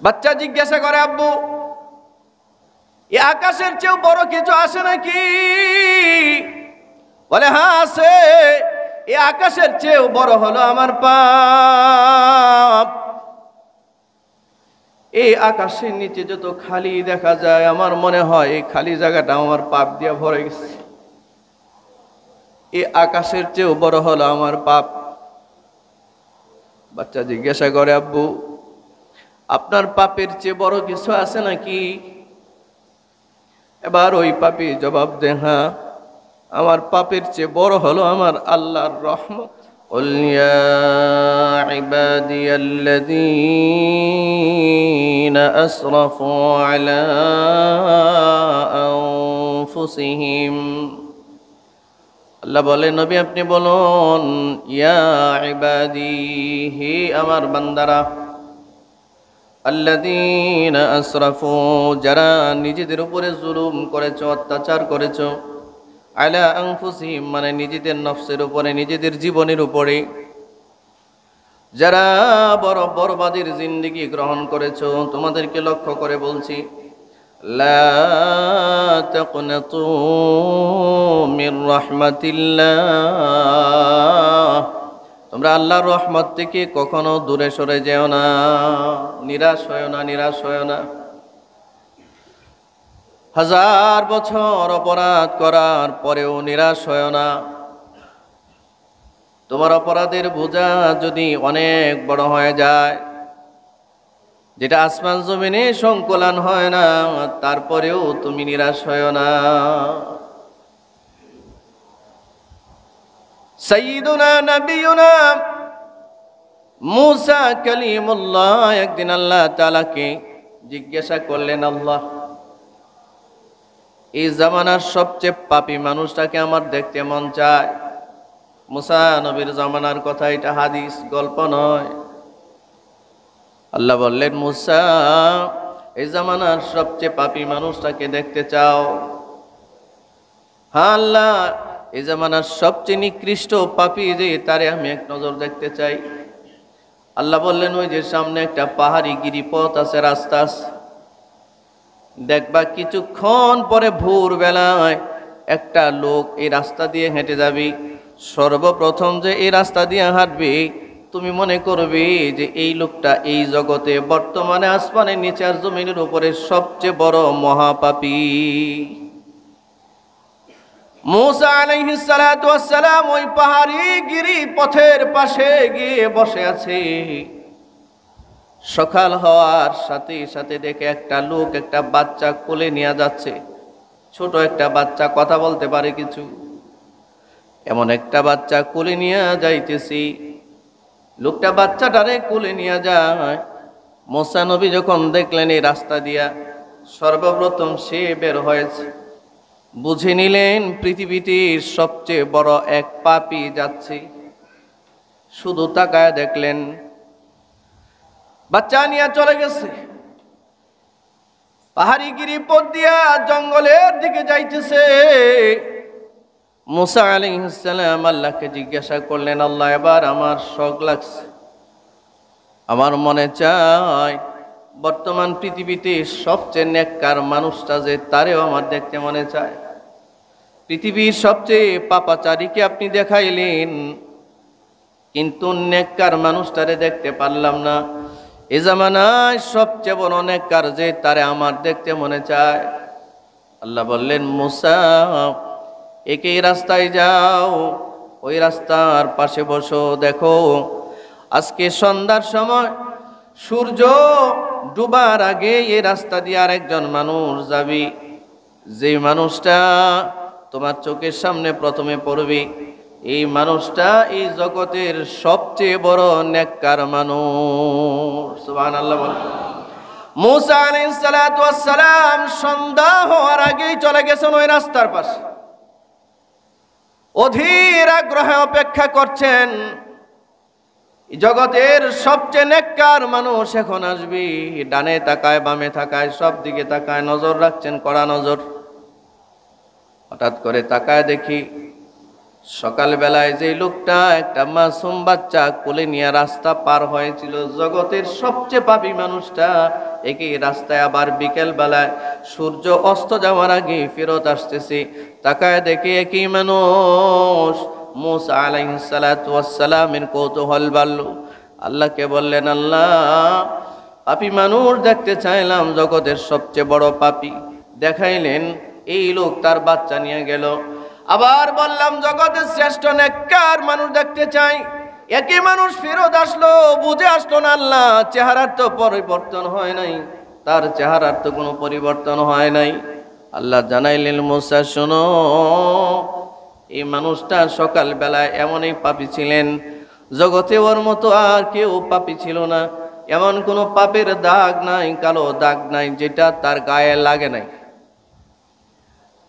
বাচ্চা জিজ্ঞাসা করে, আব্বু এই আকাশের চেয়েও বড় কিছু আছে নাকি? বলে, হ্যাঁ আছে। এই আকাশের চেয়েও বড় হলো আমার পাপ। এই আকাশের নিচে যত খালি দেখা যায়, আমার মনে হয় এই খালি জায়গাটা আমার পাপ দিয়ে ভরে গেছে। এই আকাশের চেয়েও বড় হলো আমার পাপ। বাচ্চা জিজ্ঞাসা করে, আব্বু আপনার পাপের চেয়ে বড় কিছু আছে নাকি? এবার ওই পাপী জবাব দেয়, হ্যাঁ, আমার পাপের চেয়ে বড় হলো আমার আল্লাহর রহমত। قل يا عبادي الذين أسرفوا على أنفسهم, আল্লাহ বলে, নবী আপনি বলুন, ইয়া ইবাদি, হে আমার বান্দারা, আল্লাযীনা আসরাফু, যারা নিজেদের উপরে জুলুম করেছো, অত্যাচার করেছো, আলা আনফুসিহিম, মানে নিজেদের নফসের উপরে, নিজেদের জীবনের উপরে, যারা বড় বরবাদের জিন্দেগি গ্রহণ করেছো, তোমাদেরকে লক্ষ্য করে বলছি, লা তাকনাতু মির রাহমাতিল্লাহ, তোমরা আল্লাহর রহমত থেকে কখনো দূরে সরে যেও না, নিরাশ হয়েও না, নিরাশ হয়েও না। 1000 বছর অপরাধ করার পরেও নিরাশ হয়েও না। তোমার অপরাধের বোঝা যদি অনেক বড় হয়ে যায়, যেটা আসমান জমিনে সংকলন হয় না, তারপরেও তুমি নিরাশ হয়েও না। সাইয়্যিদুনা নবিয়ুনা মুসা কালিমুল্লাহ একদিন আল্লাহ তাআলাকে জিজ্ঞাসা করলেন, আল্লাহ এই জামানার সবচেয়ে পাপী মানুষটাকে আমার দেখতে মন চায়। মুসা নবীর জামানার কথা, এটা হাদিস, গল্প নয়। আল্লাহ বললেন, মুসা এই জামানার সবচেয়ে পাপী মানুষটাকে দেখতে চাও? হ্যাঁ আল্লাহ, এই জামানার সবচেয়ে নিকৃষ্ট পাপী যে, তারে আমি এক নজর দেখতে চাই। আল্লাহ বললেন, ওই যে সামনে একটা পাহাড়ি গিরিপথ আছে, রাস্তা আছে, দেখবা কিছুক্ষণ পরে ভোরবেলায় একটা লোক এই রাস্তা দিয়ে হেঁটে যাবি। সর্বপ্রথম যে এই রাস্তা দিয়ে হাঁটবি, তুমি মনে করবে যে এই লোকটা এই জগতে বর্তমানে আসমানের নিচে আর জমিনের উপরে সবচেয়ে বড় মহাপাপী। মুসা আলাইহিস সালাতু ওয়াস সালাম ওই পাহাড়ি গিরি পথের পাশে গিয়ে বসে আছে। সকাল হওয়ার সাথে সাথে দেখে একটা লোক একটা বাচ্চা কোলে নিয়ে যাচ্ছে। ছোট একটা বাচ্চা, কথা বলতে পারে কিছু, এমন একটা বাচ্চা কোলে নিয়ে যাইতেছি। লোকটা বাচ্চাটারে কোলে নিয়ে যায়। মুসা নবী যখন দেখলেন এই রাস্তা দিয়া সর্বপ্রথম সে বের হয়েছে, বুঝে নিলেন পৃথিবীতে সবচেয়ে বড় এক পাপী যাচ্ছে। শুধু তাকায় দেখলেন বাচ্চা নিয়ে চলে গেছে, পাহাড়ি গিরিপথ দিয়া জঙ্গলের দিকে যাইতেছে। মুসা আলাইহিস সালাম আল্লাহকে জিজ্ঞাসা করলেন, আল্লাহ এবার আমার শখ লাগছে, আমার মনে চায় বর্তমান পৃথিবীতে সবচেয়ে নেককার মানুষটা যে, তারেও আমার দেখতে মনে চায়। পৃথিবীর সবচেয়ে পাপাচারীকে আপনি দেখাইলেন, কিন্তু নেককার মানুষটারে দেখতে পারলাম না। এ জামানায় সবচেয়ে বড় নেককার যে, তারে আমার দেখতে মনে চায়। আল্লাহ বললেন, মুসা একই রাস্তায় যাও, ওই রাস্তার পাশে বসো, দেখো আজকে সন্ধ্যার সময় সূর্য ডুবার আগে এই রাস্তা দিয়ে আরেকজন মানুষ যাবি। যে মানুষটা তোমার চোখের সামনে প্রথমে পড়বে, এই মানুষটা এই জগতের সবচেয়ে বড় নেককার মানুষ। সুবহানাল্লাহ। মুসা আলাইহিস সালাতু ওয়াস সালাম সন্ধ্যা হওয়ার আগেই চলে গেছেন ওই রাস্তার পাশে, অধীর আগ্রহে অপেক্ষা করছেন জগতের সবচেয়ে নেককার মানুষ এখন আসবে। ডানে তাকায়, বামে তাকায়, সব দিকে তাকায়, নজর রাখছেন, কড়া নজর। হঠাৎ করে তাকায় দেখি সকালবেলায় যে লোকটা একটা মাসুম বাচ্চা কোলে নিয়ে রাস্তা পার হয়েছিল, জগতের সবচেয়ে পাপী মানুষটা, একই রাস্তায় আবার বিকেল বেলায় সূর্য অস্ত যাওয়ার আগে ফেরত আসতেছে। তাকায় দেখে একই মানুষ মুসা আলাইহিস সালাতু ওয়াস সালামের কৌতূহল বাড়ল। আল্লাহকে বললেন, আল্লাহ, পাপী মানুষ দেখতে চাইলাম, জগতের সবচেয়ে বড় পাপী দেখাইলেন। এই লোক তার বাচ্চা নিয়ে গেল। আবার বললাম, জগতের শ্রেষ্ঠ নেককার মানুষ দেখতে চাই। একই মানুষ ফেরত আসলো, বুঝে আসলো না আল্লাহ চেহারার তো পরিবর্তন হয় নাই, তার চেহারার তো কোনো পরিবর্তন হয় নাই। আল্লাহ জানাইলেন, মুসা শোনো, এই মানুষটা সকালবেলায় এমনই পাপী ছিলেন, জগতে ওর মতো আর কেউ পাপী ছিল না। এমন কোনো পাপের দাগ নাই, কালো দাগ নাই যেটা তার গায়ে লাগে নাই।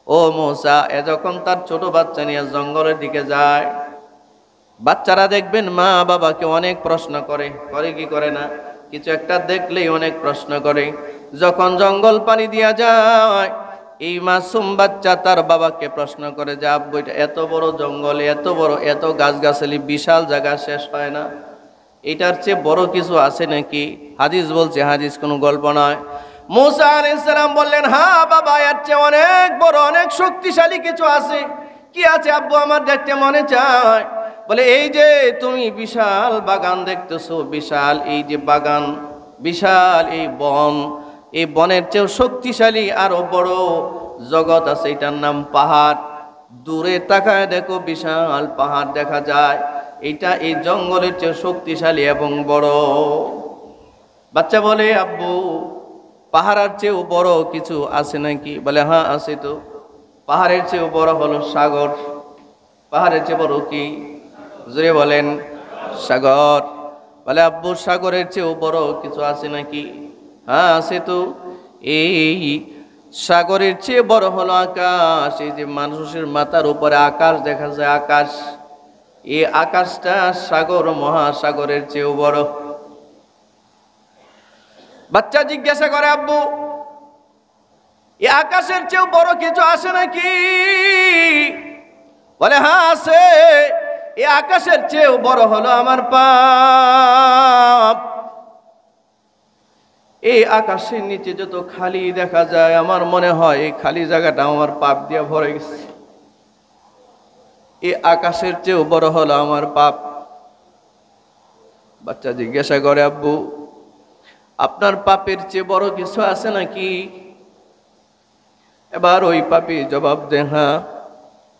ও মুসা, যখন তার ছোট বাচ্চা নিয়ে জঙ্গলের দিকে যায়, বাচ্চারা দেখবেন মা বাবাকে অনেক প্রশ্ন করে কি করে না? কিছু একটা দেখলেই অনেক প্রশ্ন করে। যখন জঙ্গল পানি দিয়া যায়, এই মাসুম বাচ্চা তার বাবাকে প্রশ্ন করে যে, আব্বু, এটা এত বড় জঙ্গলে, এত বড়, এত গাছগাছালি, বিশাল জায়গা, শেষ হয় না, এটার চেয়ে বড় কিছু আছে নাকি? হাদিস বলছে, হাদিস কোনো গল্প নয়। মুসা আলাইহিস সালাম বললেন, হ্যাঁ বাবা, এর চেয়ে অনেক বড়, অনেক শক্তিশালী কিছু আছে। কি আছে আব্বু, আমার দেখতে মনে চায়? বলে, এই যে তুমি বিশাল বাগান দেখতেছো, বিশাল এই যে বাগান, বিশাল এই বন, এই বনের চেয়েও শক্তিশালী আরো বড় জগৎ আছে, এটার নাম পাহাড়। দূরে তাকায় দেখো, বিশাল পাহাড় দেখা যায়, এটা এই জঙ্গলের চেয়ে শক্তিশালী এবং বড়। বাচ্চা বলে, আব্বু, পাহাড়ের চেয়েও বড় কিছু আছে নাকি? বলে, হ্যাঁ আছে তো। পাহাড়ের চেয়েও বড় হলো সাগর। পাহাড়ের চেয়ে বড় কি? জোরে বলেন, সাগর। বলে, আব্বু, সাগরের চেয়েও বড় কিছু আছে নাকি? হ্যাঁ আছে তো। এই সাগরের চেয়ে বড় হলো আকাশ। এই যে মানুষের মাথার উপরে আকাশ দেখা যায়, আকাশ, এই আকাশটা সাগর, মহাসাগরের চেয়েও বড়। বাচ্চা জিজ্ঞাসা করে, আব্বু, এই আকাশের চেয়েও বড় কিছু আছে নাকি? বলে, হ্যাঁ আছে। এই আকাশের চেয়েও বড় হলো আমার পাপ। এই আকাশের নিচে যত খালি দেখা যায়, আমার মনে হয় এই খালি জায়গাটা আমার পাপ দিয়ে ভরে গেছে। এই আকাশের চেয়েও বড় হলো আমার পাপ। বাচ্চা জিজ্ঞাসা করে, আব্বু, আপনার পাপের চেয়ে বড় কিছু আছে নাকি? এবার ওই পাপী জবাব দেয়, হ্যাঁ,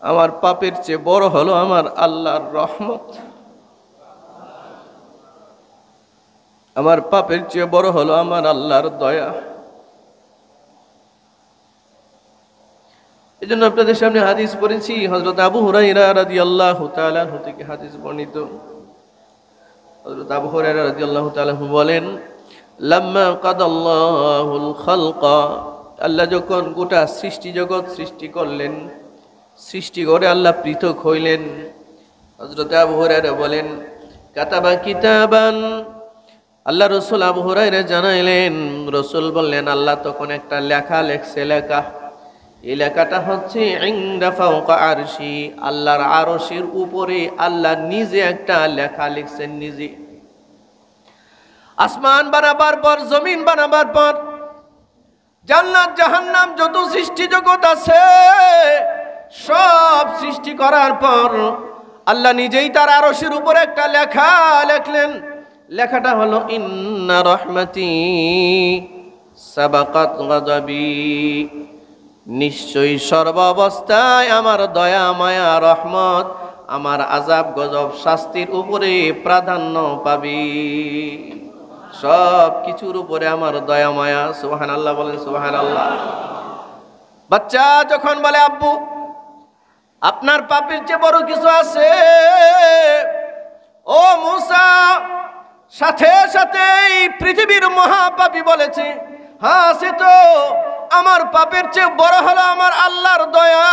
আমার পাপের চেয়ে বড় হলো আমার আল্লাহর রহমত। আমার পাপের চেয়ে বড় হলো আমার আল্লাহর দয়া। এই জন্য আপনাদের সামনে হাদিস পড়েছি, হযরত আবু হুরায়রা রাদিয়াল্লাহু তাআলা আনহু থেকে হাদিস বর্ণিত। হযরত আবু হুরায়রা রাদিয়াল্লাহু তাআলা আনহু বলেন, লাম্মা কাদাল্লাহুল খালকা, আল্লাহ যখন গোটা সৃষ্টি জগৎ সৃষ্টি করলেন, সৃষ্টি করে আল্লাহ পৃথক হইলেন, হযরত আবু হুরায়রা বলেন, কাতাবা কিতাবান, আল্লাহ রসুল আবু হুরায়রা জানাইলেন, রসুল বললেন, আল্লাহ তখন একটা লেখা লেখছে। লেখা, এই লেখাটা হচ্ছে ইনদা ফাওকা আরশি, আল্লাহর আরশের উপরে আল্লাহ নিজে একটা লেখা লিখছেন, নিজে। আসমান বানাবার পর, জমিন বানাবার পর, জান্নাত জাহান্নাম যত সৃষ্টি জগৎ আছে, সব সৃষ্টি করার পর আল্লাহ নিজেই তার আরশের উপরে একটা লেখা লিখলেন। লেখাটা হলো, ইন্না রহমতি সাবাকাত গাদাবি, নিশ্চয়ই সর্বাবস্থায় আমার দয়া, মায়া, রহমত আমার আযাব, গজব, শাস্তির উপরে প্রাধান্য পাবি। সব কিছুর উপরে আমার দয়া, মায়া। সুবহানাল্লাহ বলেন, সুবহানাল্লাহ। বাচ্চা যখন বলে, আব্বু, আপনার পাপের চেয়ে বড় কিছু আছে? ও মুসা, সাথে সাথে পৃথিবীর মহাপাপী বলেছে, হ্যাঁ আছে তো, আমার পাপের চেয়ে বড় হলো আমার আল্লাহর দয়া।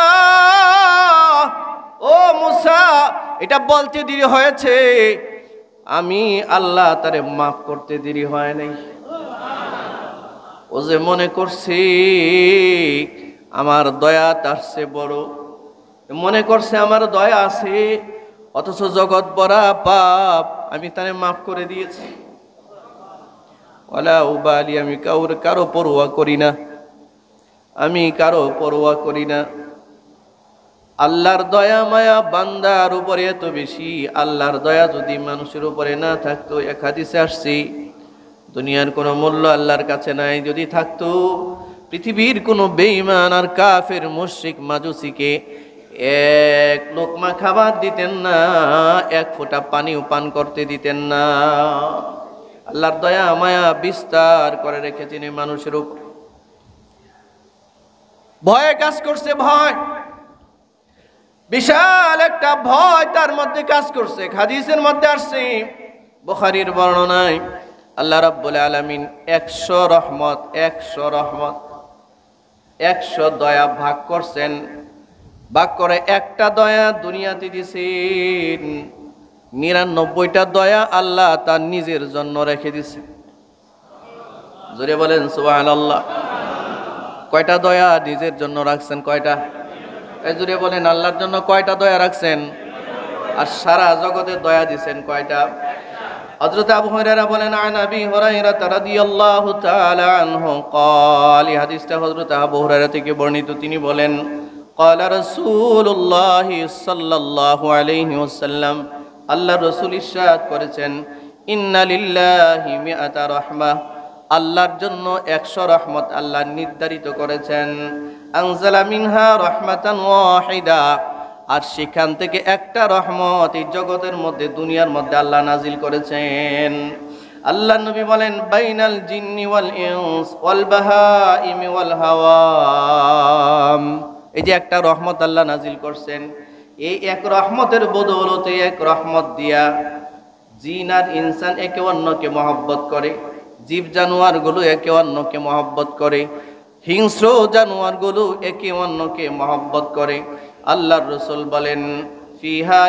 ও মুসা, এটা বলতে দেরি হয়েছে, আমি আল্লাহ তারে মাফ করতে দেরি হয় নাই। ও যে মনে করছি আমার দয়া তার চেয়ে বড়, মনে করছে আমার দয়া আছে, অথচ জগৎ ভরা পাপ, আমি তারে মাফ করে দিয়েছি। ওয়ালা উবালি, আমি কারো পরোয়া করি না, আমি কারো পরোয়া করি না। আল্লাহর দয়া মায়া বান্দার উপরে এত বেশি, আল্লাহর দয়া যদি মানুষের উপরে না থাকতো, এক হাদিসে আসছে দুনিয়ার কোনো মূল্য আল্লাহর কাছে নাই। যদি থাকতো পৃথিবীর কোনো বেঈমান আর কাফের মুশরিক মাজুসিকে এক লোকমা খাবার দিতেন না, এক ফোঁটা পানিও পান করতে দিতেন না। আল্লাহর দয়া মায়া বিস্তার করে রেখেছেন এই মানুষের উপর। ভয়ে কাজ করছে, ভয়, বিশাল একটা ভয় তার মধ্যে কাজ করছে। হাদিসের মধ্যে আসছে, বুখারীর বর্ণনায়, আল্লাহ রাব্বুল আলামিন 100 রহমত 100 দয়া ভাগ করছেন। ভাগ করে একটা দয়া দুনিয়াতে দিয়েছেন, 99টা দয়া আল্লাহ তার নিজের জন্য রেখে দিয়েছে। জোরে বলেন সুবহানাল্লাহ। কয়টা দয়া নিজের জন্য রাখছেন? কয়টা? জোরে বলেন, আল্লাহর জন্য কয়টা দয়া রাখছেন? আর সারা জগতে দয়া দিছেন কয়টা? হযরত আবু হুরায়রা বলেন, আন আবি হুরায়রা রাদিয়াল্লাহু তাআলা আনহু قال, এই হাদিসটা হযরত আবু হুরায়রা থেকে বর্ণিত। তিনি বলেন, قال রাসূলুল্লাহ সাল্লাল্লাহু আলাইহি ওয়াসাল্লাম, আল্লাহর রাসূল ইরশাদ করেছেন, ইন্না লিল্লাহি মিআতা রাহমাহ, আল্লাহর জন্য 100 রহমত আল্লাহ নির্ধারিত করেছেন। আনজালা মিনহা রাহমাতান ওয়াহিদা, আর সেখান থেকে একটা রহমত এই জগতের মধ্যে, দুনিয়ার মধ্যে আল্লাহ নাজিল করেছেন। আল্লাহ নবী বলেন, বাইনাল জিন্নি ওয়াল ইনস ওয়াল বাহাইমি ওয়াল হাওয়াম, এই যে একটা রহমত আল্লাহ নাজিল করছেন, এই এক রহমতের বদৌলতে, এক রহমত দিয়া জিন আর ইনসান একে অন্যকে মহব্বত করে, জীব জানোয়ারগুলো একে অন্যকে মহব্বত করে, হিংস্র জানোয়ারগুলো একে অন্যকে মহব্বত করে। আল্লাহর রাসূল বলেন, ফিহা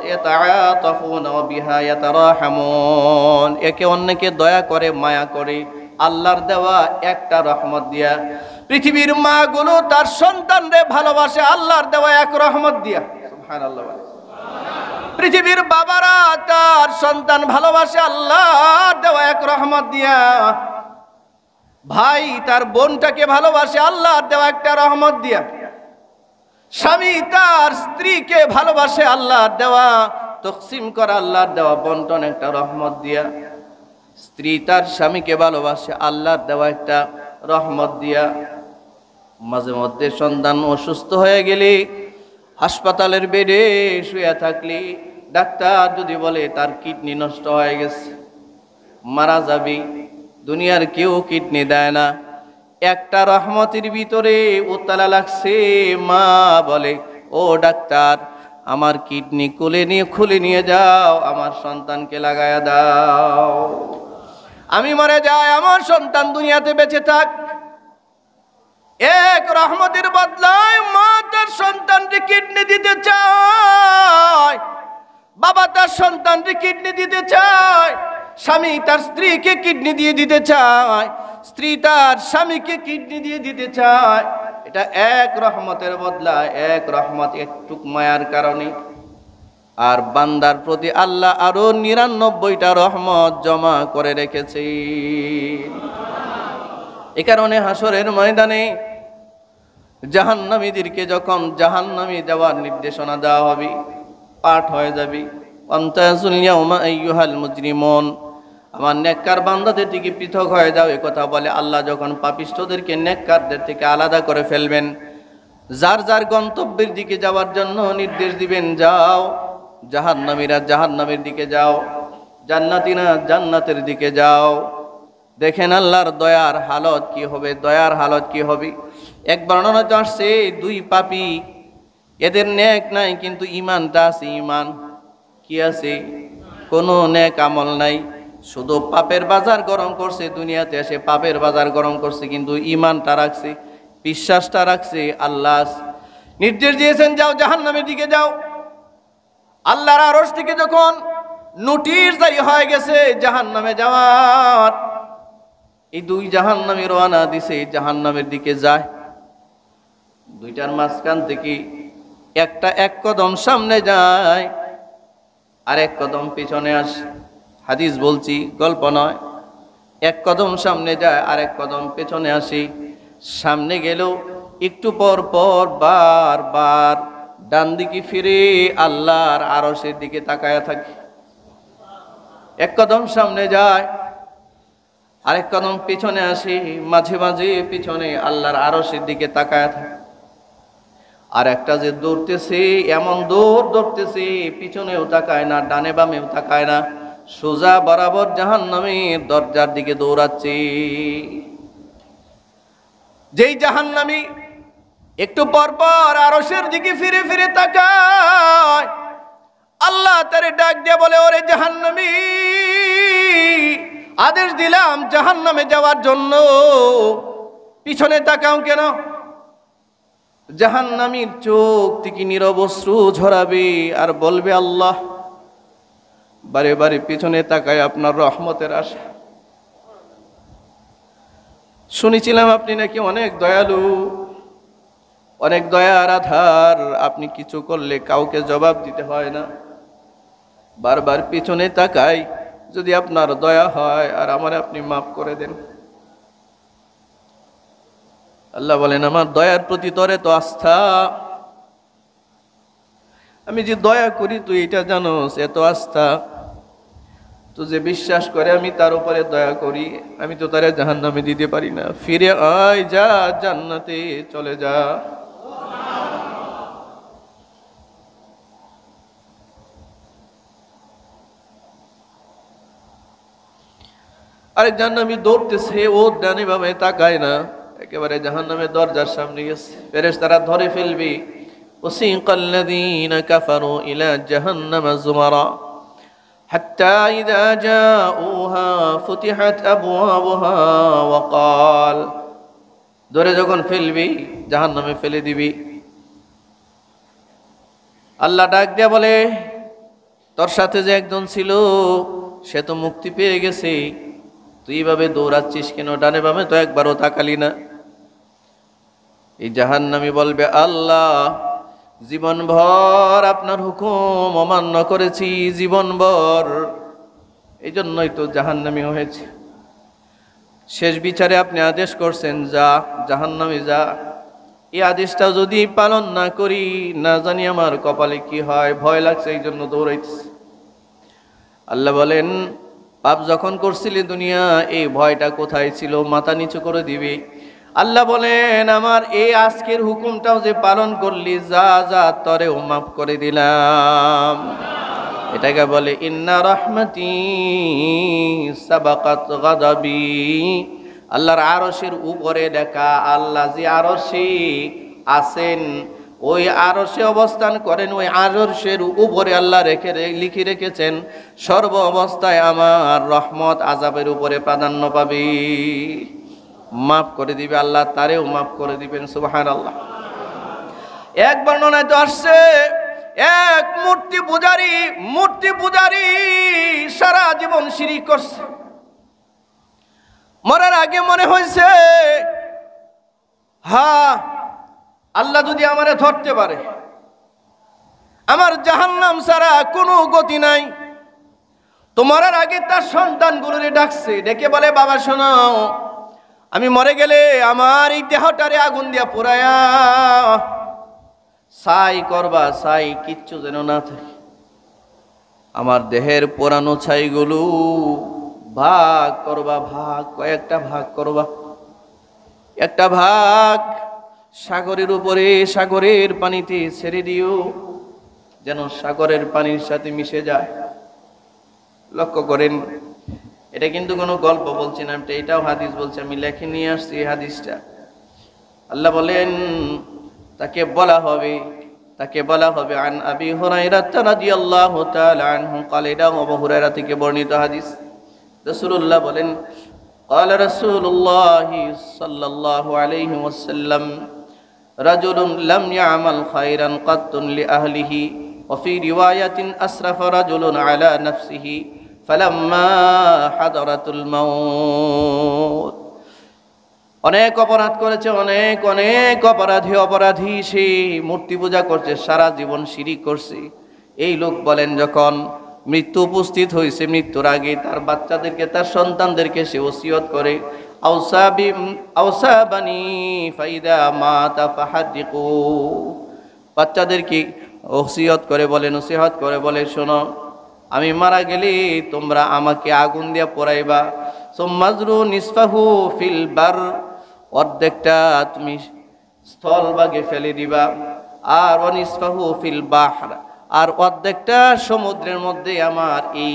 ইয়াতাআতাফুনা ওয়া বিহা ইয়াতারাহামুন, একে অন্যকে দয়া করে, মায়া করে। আল্লাহর দেওয়া একটা রহমত দিয়া পৃথিবীর মাগুলো তার সন্তানরে ভালোবাসে, আল্লাহর দেওয়া এক রহমত দিয়া। সুবহানাল্লাহ। পৃথিবীর বাবারা তার সন্তান ভালোবাসে, আল্লাহর দেওয়া এক রহমত দিয়া। ভাই তার বোনটাকে ভালোবাসে, আল্লাহর দেওয়া একটা রহমত দিয়া। স্বামী তার স্ত্রীকে ভালোবাসে, আল্লাহর দেওয়া তকসিম করা, আল্লাহর দেওয়া বন্টন একটা রহমত দিয়া। স্ত্রী তার স্বামীকে ভালোবাসে, আল্লাহর দেওয়া একটা রহমত দিয়া। মাঝে মধ্যে সন্তান অসুস্থ হয়ে গেলে, হাসপাতালের বেডে শুয়ে থাকলে, ডাক্তার যদি বলে তার কিডনি নষ্ট হয়ে গেছে, মারা যাবে, দুনিয়ার কেউ কিডনি দেয় না, একটা রহমতের ভিতরে উতলা লাগছে, মা বলে, ও ডাক্তার, আমার কিডনি খুলে নিয়ে যাও, আমার সন্তানকে লাগায়া দাও, আমি মরে যাই, আমার সন্তান দুনিয়াতে বেঁচে থাক। এক রহমতের বদলায় মা তার সন্তানকে কিডনি দিতে চায়, বাবা তার সন্তানকে কিডনি দিতে চায়, স্বামী তার স্ত্রীকে কিডনি দিয়ে দিতে চায়, স্ত্রী তার স্বামীকে কিডনি দিয়ে দিতে চায়। এটা এক রহমতের বদলায় এক রহমত, একটু মায়ার কারণে। আর বান্দার প্রতি আল্লাহ আরো 99টা রহমত জমা করে রেখেছে। এ কারণে হাসরের ময়দানে জাহান্নামীদেরকে যখন জাহান্নামী দেওয়ার নির্দেশনা দেওয়া হবে, পাঠ হয়ে যাবে, ওয়ামতাজুল ইয়াওমা আইয়ুহাল মুজরিমুন, আমার নেককার বান্দাদের থেকে পৃথক হয়ে যাও, এ কথা বলে আল্লাহ যখন পাপিষ্ঠদেরকে নেককারদের থেকে আলাদা করে ফেলবেন, যার যার গন্তব্যের দিকে যাওয়ার জন্য নির্দেশ দিবেন, যাও, জাহান্নামীরা জাহান্নামের দিকে যাও, জান্নাতীরা জান্নাতের দিকে যাও। দেখেন আল্লাহর দয়ার হালত কি হবে, দয়ার হালত কি হবে। এক বর্ণনাতে আসছে, দুই পাপী, এদের নেক নাই কিন্তু ঈমানটা আছে। ঈমান কি আছে? কোনো নেক আমল নাই, শুধু পাপের বাজার গরম করছে, দুনিয়াতে এসে পাপের বাজার গরম করছে, কিন্তু ঈমানটা রাখছে, বিশ্বাসটা রাখছে। আল্লাহ নির্দেশ দিয়েছেন, যাও জাহান্নামের দিকে যাও। আল্লাহর আরশ থেকে যখন নোটিশ জারি হয়ে গেছে জাহান্নামে যাওয়ার, এই দুই জাহান্নামী রওনা দিছে, জাহান্নামের দিকে যায়। দুইটার মাঝখান থেকে একটা এক কদম সামনে যায় আর এক কদম পিছনে আসে। হাদিস বলছি, গল্প নয়। এক কদম সামনে যায় আর এক কদম পেছনে আসে। সামনে গেলেও একটু পর পর বারবার ডান দিকে ফিরে আল্লাহর আরশের দিকে তাকায়া থাকে। এক কদম সামনে যায় আরেক কদম পিছনে আসে, মাঝে মাঝে পিছনে আল্লাহর আরশের দিকে তাকায়া থাকে। আর একটা যে দৌড়তেছে, এমন দৌড়তেছে, পিছনেও তাকায় না, ডানে বামেও তাকায় না, সোজা বরাবর জাহান্নামের দরজার দিকে দৌড়াচ্ছে। যেই জাহান্নামী একটু পর পর আরশের দিকে ফিরে ফিরে তাকায়, আল্লাহ তারে ডাক দিয়ে বলে, ওরে জাহান্নামী, আদেশ দিলাম জাহান্নামে যাওয়ার জন্য, পিছনে তাকাও কেন? জাহান্নামীর চোখ থেকে নীরব অশ্রু ঝরাবে আর বলবে, আল্লাহ, বারে বারে পিছনে তাকায় আপনার রহমতের আশা। শুনেছিলাম আপনি নাকি অনেক দয়ালু, অনেক দয়ার আধার, আপনি কিছু করলে কাউকে জবাব দিতে হয় না। বারবার পিছনে তাকাই, যদি আপনার দয়া হয় আর আমার আপনি মাফ করে দেন। আল্লাহ বলেন, আমার দয়ার প্রতি তোরে তো আস্থা, আমি যে দয়া করি তুই এটা জানোস, এত আস্থা তো যে বিশ্বাস করে আমি তার উপরে দয়া করি, আমি তো তারে জাহান্নামে দিতে পারি না। ফিরে আয়, যা জান্নাতে চলে যা। আরেক জাহান্নামী দৌড়তেছে, ও ডানে বামে তাকায় না, একেবারে জাহান্নামের দরজার সামনে গেছে। ফেরেশতারা ধরে ফেলবে। ওয়াসিকাল্লাযীনা কাফারু ইলা জাহান্নামা যুমারা হাত্তা ইযা জাউহা ফুতিহাত আবওয়াবুহা ওয়া ক্বাল, ধরে যখন ফেলবি, জাহান্নামে ফেলে দিবি, আল্লাহ ডাক দিয়া বলে, তোর সাথে যে একজন ছিল সে তো মুক্তি পেয়ে গেছে, তুই এইভাবে দৌড়াচ্ছিস কেন? ডানে বামে তো একবারও তাকালি না। এই জাহান্নামী বলবে, আল্লাহ, জীবনভর আপনার হুকুম অমান্য করেছি, জীবনভর, এই জন্যই তো জাহান্নামী হয়েছে। শেষ বিচারে আপনি আদেশ করছেন, যা জাহান্নামী যা। এই আদেশটা যদি পালন না করি, না জানি আমার কপালে কি হয়, ভয় লাগছে, এই জন্য দৌড়াইতেছি। আল্লাহ বলেন, পাপ যখন করছিলি দুনিয়া, এই ভয়টা কোথায় ছিল? মাথা নিচু করে দিবি। আল্লাহ বলেন, আমার এই আজকের হুকুমটাও যে পালন করলি, যা যা তরেও মাফ করে দিলাম। এটাকে বলে ইন্না রাহমাতি সাবাকাত গাদাবি। আল্লাহর আরশের উপরে দেখা, আল্লাহ যে আরশে আছেন, ওই আরশে অবস্থান করেন, ওই আরশের উপরে আল্লাহ লিখে রেখেছেন, সর্ব অবস্থায় আমার রহমত আযাবের উপরে প্রাধান্য পাবে, মাফ করে দিবে আল্লাহ, তারেও মাফ করে দিবেন। সুবহানাল্লাহ। এক বর্ণনায় তো আসছে, এক মূর্তি পূজারী সারা জীবন শিরক করছে। মরার আগে মনে হয়েছে, হ্যাঁ, আল্লাহ যদি আমারে ধরতে পারে, আমার জাহান্নাম ছাড়া কোনো গতি নাই। তো মরার আগে তার সন্তানগুলোরে ডাকছে, ডেকে বলে, বাবা শোনো, আমি মরে গেলে আমার এই দেহটারে আগুন দিয়া পোড়ায়া ছাই করবা, ছাই কিচ্ছু যেন না থাকে। আমার দেহের পোড়ানো ছাইগুলো ভাগ করবা, কয়েকটা ভাগ করবা। একটা ভাগ সাগরের উপরে, সাগরের পানিতে ছেড়ে দিও, যেন সাগরের পানির সাথে মিশে যায়। লক্ষ্য করেন, এটা কিন্তু কোনো গল্প বলছি না, এটাও হাদিস বলছে, আমি লেখে নিয়ে আসছি এই হাদিসটা। আল্লাহ বলেন, তাকে বলা হবে আন আবি হুরায়রা রাদিয়াল্লাহু তাআলা আনহু قال, এটা আবু হুরায়রা থেকে বর্ণিত হাদিস। রাসূলুল্লাহ বলেন, قال رسول الله صلى الله عليه وسلم, رجل لم يعمل خيرا قط لأهله, وفي رواية أسرف رجل على نفسه فلما حضرت الموت. অনেক অপরাধ করেছে, অনেক অনেক অপরাধী সে মূর্তি পূজা করছে, সারা জীবন শিরিক করছে। এই লোক বলেন যখন মৃত্যু উপস্থিত হয়েছে, মৃত্যুর আগে তার বাচ্চাদেরকে, তার সন্তানদেরকে সে ওসিয়ত করে, আওসাবানি ফাইদা মাতা ফাহাদিকু, বাচ্চাদেরকে ওসিয়ত করে বলে, নসিহত করে বলে, শোনো আমি মারা গেলে তোমরা আমাকে আগুন দিয়ে পোড়াইবা, সুম্মাজরু নিসফাহু ফিল বার, অর্ধেকটা তুমি স্থলভাগে ফেলে দিবা, আর অনিসফাহু ফিল বাহর, আর অর্ধেকটা সমুদ্রের মধ্যে আমার এই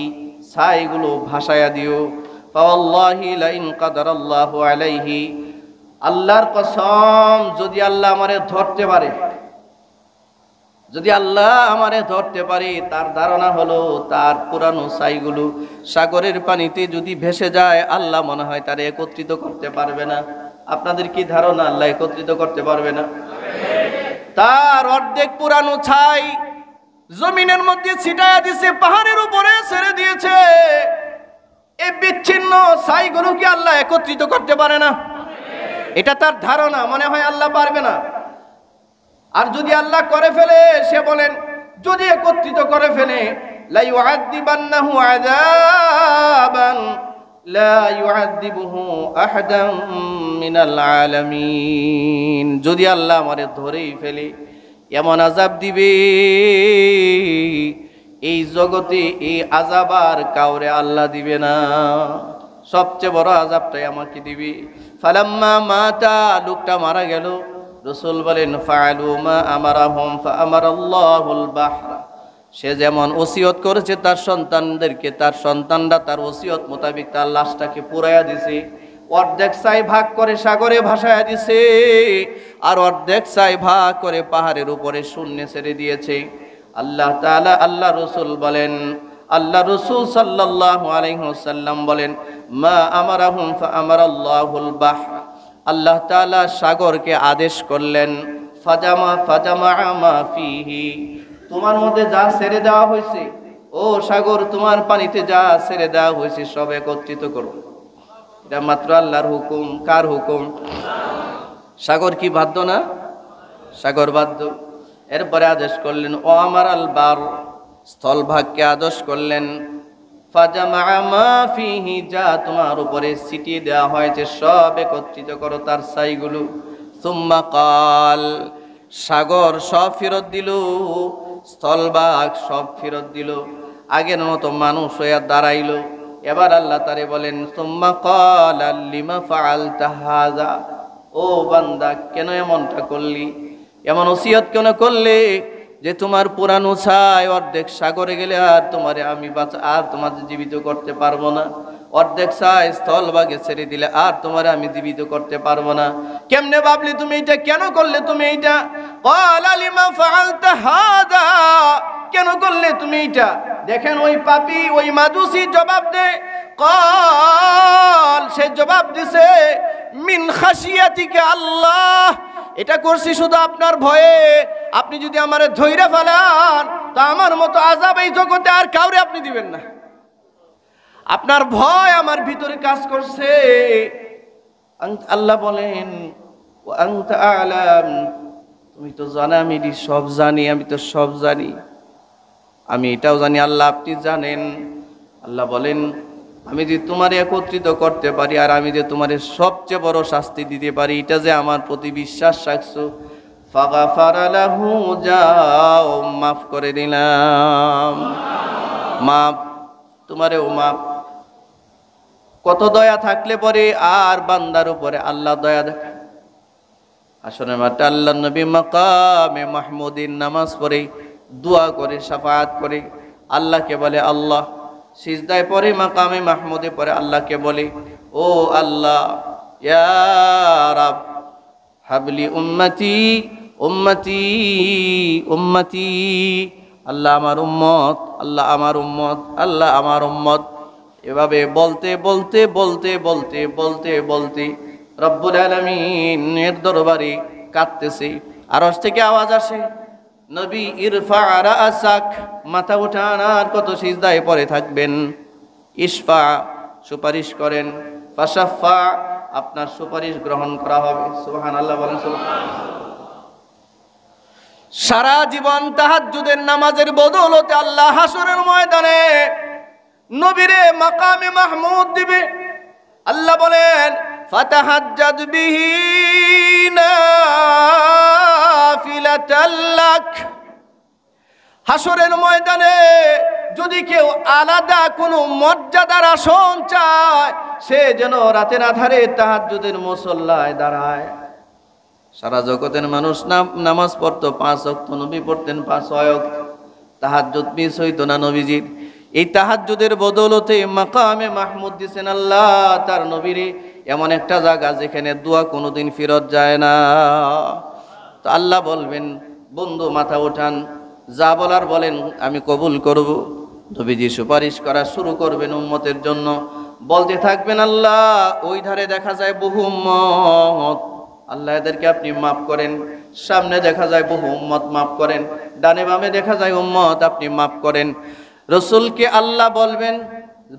ছাইগুলো ভাসায়া দিও। ফাওয়াল্লাহি লাইন কাদারাল্লাহু আলাইহি, আল্লাহর কসম যদি আল্লাহ আমারে ধরতে পারে, যদি আল্লাহ আমারে ধরতে পারে, তার ধারণা হলো তার পুরানো ছাইগুলো সাগরের পানিতে যদি ভেসে যায়, আল্লাহ মনে হয় তারে একত্রিত করতে পারবে না। আপনাদের কি ধারণা আল্লাহ একত্রিত করতে পারবে না? তার অর্ধেক পুরানো ছাই জমিনের মধ্যে ছিটায়া দিয়েছে, পাহাড়ের উপরে ছেড়ে দিয়েছে। এই বিচ্ছিন্ন ছাইগুলো কি আল্লাহ একত্রিত করতে পারে না? এটা তার ধারণা, মনে হয় আল্লাহ পারবে না। আর যদি আল্লাহ করে ফেলে, সে বলেন যদি একত্রিত করে ফেলে, লা ইউআযিবান্নাহু আযাবান লা ইউআযিবুহু আহাদাম মিনাল আলামিন, যদি আল্লাহ আমারে ধরেই ফেলে এমন আযাব দিবে, এই জগতে এই আযাব আর কাউরে আল্লাহ দিবে না, সবচেয়ে বড় আযাবটাই আমাকে দিবে। ফালাম্মা মাতা, লোকটা মারা গেল, রাসূল বলেন ফাআলু মা আমারাহুম ফাআমারাল্লাহুল বাহরা, সে যেমন ওসিয়ত করেছে তার সন্তানদেরকে, তার সন্তানরা তার ওসিয়ত মোতাবেক তার লাশটাকে পুরাইয়া দিছে, অর্ধেক ছাই ভাগ করে সাগরে ভাসায়া দিছে, আর অর্ধেক ছাই ভাগ করে পাহাড়ের উপরে শূন্যে ছেড়ে দিয়েছে। আল্লাহ তাআলা, আল্লাহ রাসূল বলেন, আল্লাহ রাসূল সাল্লাল্লাহু আলাইহি ওয়াসাল্লাম বলেন, মা আমারাহুম ফাআমারাল্লাহুল বাহরা, আল্লাহ তাআলা সাগরকে আদেশ করলেন, ফাজামা মা ফিহি, তোমার মধ্যে যা ছেড়ে দেওয়া হয়েছে, ও সাগর তোমার পানিতে যা ছেড়ে দেওয়া হয়েছে সব একত্রিত করো। এটা মাত্র আল্লাহর হুকুম। কার হুকুম? সাগর কি বাধ্য না? সাগর বাধ্য। এরপরে আদেশ করলেন ও আমার আলবার, স্থলভাগকে আদেশ করলেন, ফাজামা মা ফিহি, যা তোমার উপরে ছিটিয়ে দেওয়া হয়েছে সব একত্রিত করো, তার ছাইগুলো। সুম্মা কাল, সাগর সব ফেরত দিল, স্থলভাগ সব ফেরত দিল, আগের মতো মানুষ হয়ে দাঁড়াইল। এবার আল্লাহ তারে বলেন, সুম্মা কাল লিমা ফাআলতা হাযা, ও বান্দা কেন এমনটা করলি, এমন ওসিয়ত কেন করলে যে তোমার পুরানো ছাই অর্ধেক সাগরে গেলে আর তোমারে আমি আর তোমাদের জীবিত করতে পারবো না, অর্ধেক ছাই স্থলভাগে ছেড়ে দিলে আর তোমারে আমি জীবিত করতে পারবো না। কেমনে ভাবলি তুমি এটা, কেন করলে তুমি এটা? ক্বালা লিমা ফাআলতা হাযা, কেন করলে তুমি এটা? দেখেন ওই পাপী, ওই মাজুসি জবাব দেয়, ক্বাল, সে জবাব দিছে, মিন খাশিয়াতিকা আল্লাহ, এটা করছি শুধু আপনার ভয়ে, আপনি যদি আমারে ধইরা ফেলান তা আমার মতো আযাব এই জগতে আর কাউরে আপনি দিবেন না। আপনার ভয় আমার ভিতরে কাজ করছে। আল্লাহ বলেন ওয়া আনতা আ'লাম, তুমি তো জানো আমি সব জানি, আমি তো সব জানি, আমি এটাও জানি আল্লাহ আপনি জানেন। আল্লাহ বলেন আমি যে তোমারে একত্রিত করতে পারি, আর আমি যে তোমারে সবচেয়ে বড় শাস্তি দিতে পারি, এটা যে আমার প্রতি বিশ্বাস রাখছো, ফাগাফারা লাহু, যাও মাফ করে দিলাম, মাফ, তোমারেও মাফ। কত দয়া থাকলে পরে আর বান্দার উপরে আল্লাহ দয়া দেখে। আসলে মাঠে আল্লাহ নবী মাকামে মাহমুদিন নামাজ পড়ে দোয়া করে, শাফাআত করে, আল্লাহকে বলে আল্লাহ, সিজদায় পড়ে মাকামে মাহমুদে পড়ে আল্লাহকে বলে, ও আল্লাহ, ইয়া রাব হাবলি উম্মতি উম্মতি উম্মতি, আল্লাহ আমার উম্মত, আল্লাহ আমার উম্মত, আল্লাহ আমার উম্মত। এভাবে বলতে বলতে বলতে বলতে বলতে বলতে রব্বুল আলামিন এর দরবারে কাঁদতেছে। আরশ থেকে আওয়াজ আসে, নবী ইরফা রাসাক, মাথা উঠান, আর কত সিজদায় পড়ে থাকবেন। ইশফা, সুপারিশ করেন। ফাশাফা, আপনার সুপারিশ গ্রহণ করা হবে। সুবহানাল্লাহ বলেন। সারা জীবন তাহাজ্জুদের নামাজের বদৌলতে আল্লাহ হাসরের ময়দানে নবীরে মাকামে মাহমুদ দিবে। আল্লাহ বলেন ফাতাহাজ্জাদ বিহি নাফিলাতাল লাক। হাসরের ময়দানে যদি কেউ আলাদা কোনো মর্যাদার আসন চায়, সে যেন রাতের আধারে তাহাজ্জুদের মুসল্লায় দাঁড়ায়। সারা জগতের মানুষ নামাজ পড়তো 5 ওয়াক্ত, নবী পড়তেন 5 ওয়াক্ত, তাহাজ্জুদ মিস হইতো না নবীজির। এই তাহাজ্জুদের বদৌলতে মাকামে মাহমুদ দিয়েছেন আল্লাহ তার নবীরে এমন একটা জায়গা যেখানে দোয়া কোনোদিন ফেরত যায় না। তো আল্লাহ বলবেন, বন্ধু মাথা ওঠান, যা বলার বলেন, আমি কবুল করব। নবীজি সুপারিশ করা শুরু করবেন উম্মতের জন্য, বলতে থাকবেন আল্লাহ ওই ধারে দেখা যায় বহু উম্মত, আল্লাহ এদেরকে আপনি মাফ করেন। সামনে দেখা যায় বহু উম্মত, মাফ করেন। ডানে বামে দেখা যায় উম্মত, আপনি মাফ করেন। রসুলকে আল্লাহ বলবেন,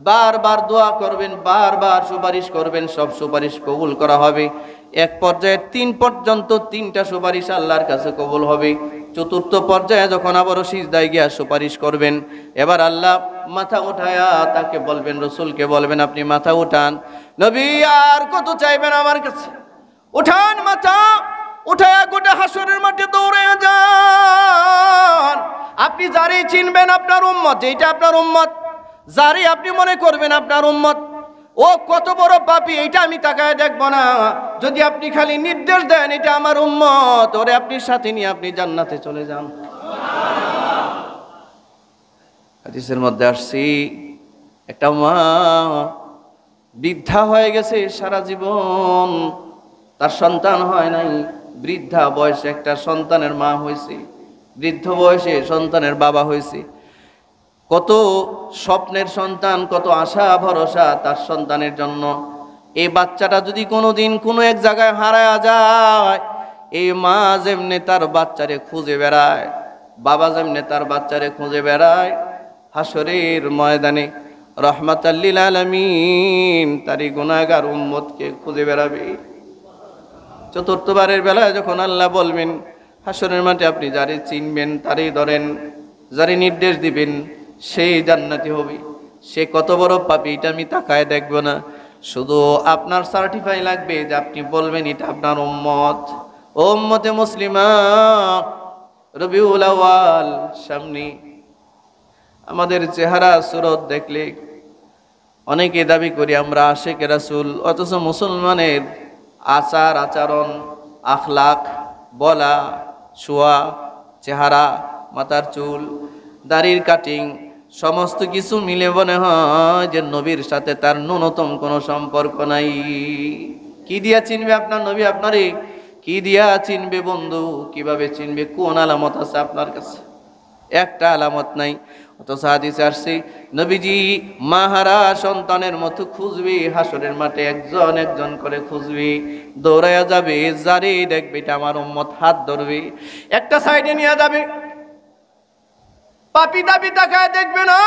বারবার দোয়া করবেন, বারবার সুপারিশ করবেন, সব সুপারিশ কবুল করা হবে। এক পর্যায়ে 3 পর্যন্ত 3টা সুপারিশ আল্লাহর কাছে কবুল হবে। চতুর্থ পর্যায়ে যখন আবারও সিজদায় গিয়া সুপারিশ করবেন, এবার আল্লাহ মাথা উঠায়া তাকে বলবেন, রসুলকে বলবেন আপনি মাথা উঠান। নবী আর কত চাইবেন আমার কাছে? উঠান মাথা, উঠায়া গোটা হাসরের মাঠে দৌড়ে যান। আপনি যারে চিনবেন আপনার উম্মত, যেটা আপনার উম্মত, যারে আপনি মনে করবেন আপনার উম্মত, ও কত বড় পাপী এইটা আমি তাকায় দেখব না। যদি আপনি খালি নির্দেশ দেন এটা আমার উম্মত, ওরে আপনি সাথে নিয়ে আপনি জান্নাতে চলে যান। হাদিসের মধ্যে আসছি, একটা মা বৃদ্ধা হয়ে গেছে, সারা জীবন তার সন্তান হয় নাই, বৃদ্ধা বয়সে একটা সন্তানের মা হয়েছে, বৃদ্ধ বয়সে সন্তানের বাবা হয়েছে। কত স্বপ্নের সন্তান, কত আশা ভরসা তার সন্তানের জন্য। এই বাচ্চাটা যদি কোনোদিন কোনো এক জায়গায় হারায়া যায়, এই মা যেমনে তার বাচ্চারে খুঁজে বেড়ায়, বাবা যেমনে তার বাচ্চারে খুঁজে বেড়ায়, হাসরের ময়দানে রহমাতাল লিল আলামিন তারই গুনাহগার উম্মতকে খুঁজে বেড়াবে। চতুর্থবারের বেলায় যখন আল্লাহ বলবেন, হাসরের মাঠে আপনি যারে চিনবেন তারই ধরেন, যারে নির্দেশ দিবেন সেই জান্নাতি হবে। সে কত বড় পাপী এটা আমি তাকায় দেখব না, শুধু আপনার সার্টিফাই লাগবে যে আপনি বলবেন এটা আপনার উম্মত। ও উম্মতে মুসলিমা, রবিউল আউয়াল সামনে, আমাদের চেহারা সুরত দেখলে অনেকে দাবি করি আমরা আশিক রাসূল, অথচ মুসলমানের আচার আচরণ, আখলাক, বলা, শোয়া, চেহারা, মাথার চুল, দাড়ির কাটিং, সমস্ত কিছু মিলে মনে হয় যে নবীর সাথে তার ন্যূনতম কোনো সম্পর্ক নাই। কি দিয়া চিনবে আপনার নবী আপনারে? কি দিয়া চিনবে বন্ধু? কিভাবে চিনবে? কোন আলামত আছে আপনার কাছে? একটা আলামত নাই। অথচ হাদিসে আসছে নবীজি মাহারা সন্তানের মতো খুঁজবে, হাসরের মাঠে একজন একজন করে খুঁজবে, দৌড়াইয়া যাবে, যারে দেখবে এটা আমার উম্মত, হাত ধরবে, একটা সাইডে নিয়ে যাবে। পাপী দাবি তাকায় দেখবে না,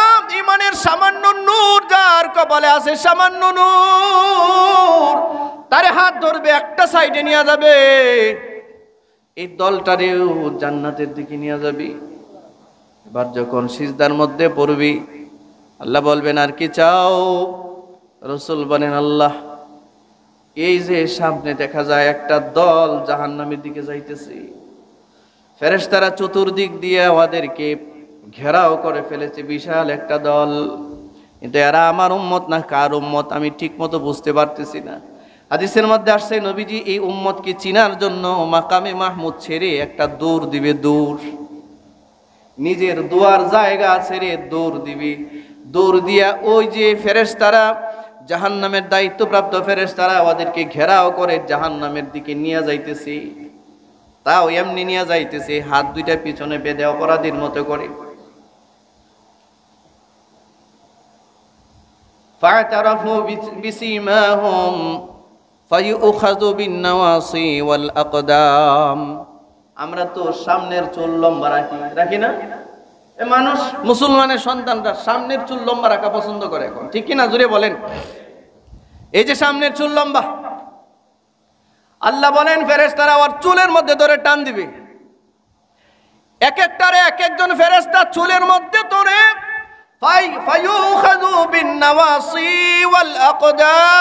ইমানের সামান্য নূর যার কপালে আছে, সামান্য নূর, তারে হাত ধরবে, একটা সাইডে নিয়ে যাবে, এই দলটারেও জান্নাতের দিকে নিয়ে যাবে। এবার যখন সিজদার মধ্যে পড়বি, আল্লাহ বলবেন আর কি চাও? রসুল বলেন আল্লাহ এই যে সামনে দেখা যায় একটা দল জাহান্নামের দিকে যাইতেছে, ফেরেশতারা চতুর্দিক দিয়ে ওদেরকে ঘেরাও করে ফেলেছে, বিশাল একটা দল, কিন্তু এরা আমার উম্মত না কার উম্মত আমি ঠিক মতো বুঝতে পারতেছি না। হাদিসের মধ্যে আসছে নবীজি এই উম্মতকে চিনার জন্য মাকামে মাহমুদ ছেড়ে একটা দৌড় দিবে, দৌড়, নিজের দোয়ার জায়গা ছেড়ে দৌড় দিবে। দৌড় দিয়া ওই যে ফেরেশতারা, জাহান্নামের দায়িত্বপ্রাপ্ত ফেরেশতারা ওদেরকে ঘেরাও করে জাহান্নামের দিকে নিয়ে যাইতেছে। তাও এমনি নিয়ে যাইতেছে, হাত দুইটা পিছনে বেঁধে অপরাধীর মতো করে। ফাতারাফু বিসিমাহুম ফায়ুখাযু বিন-নাওয়াসি ওয়াল আকদাম। আমরা তো সামনের চুল লম্বা রাখি না? এ মানুষ, মুসলমানের সন্তানরা সামনের চুল লম্বা রাখা পছন্দ করে এখন, ঠিক কি না? জুড়ে বলেন। এই যে সামনের চুল লম্বা, আল্লাহ বলেন ফেরেশতারা ওর চুলের মধ্যে ধরে টান দিবে, এক একটারে এক একজন ফেরেশতা চুলের মধ্যে ধরে ফায়ুখাযু বিন-নাওয়াসি ওয়াল আকদাম,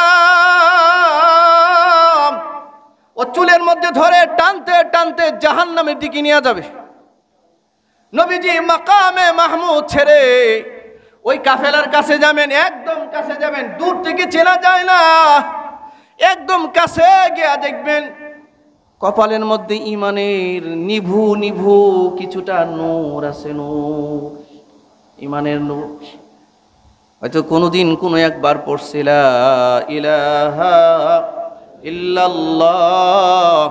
ও চুলের মধ্যে ধরে টানতে টানতে জাহান্নামের দিকে নিয়ে যাবে। নবীজি মাকামে মাহমুদ ছেড়ে ওই কাফেলার কাছে যাবেন, একদম কাছে যাবেন, দূর থেকে চেনা যায় না, একদম কাছে গিয়ে দেখবেন কপালের মধ্যে ইমানের নিভু নিভু কিছুটা নূর আছে, নূর, ইমানের নূর। হয়তো কোনোদিন কোনো একবার পড়ছিল লা ইলাহা ইল্লাল্লাহ,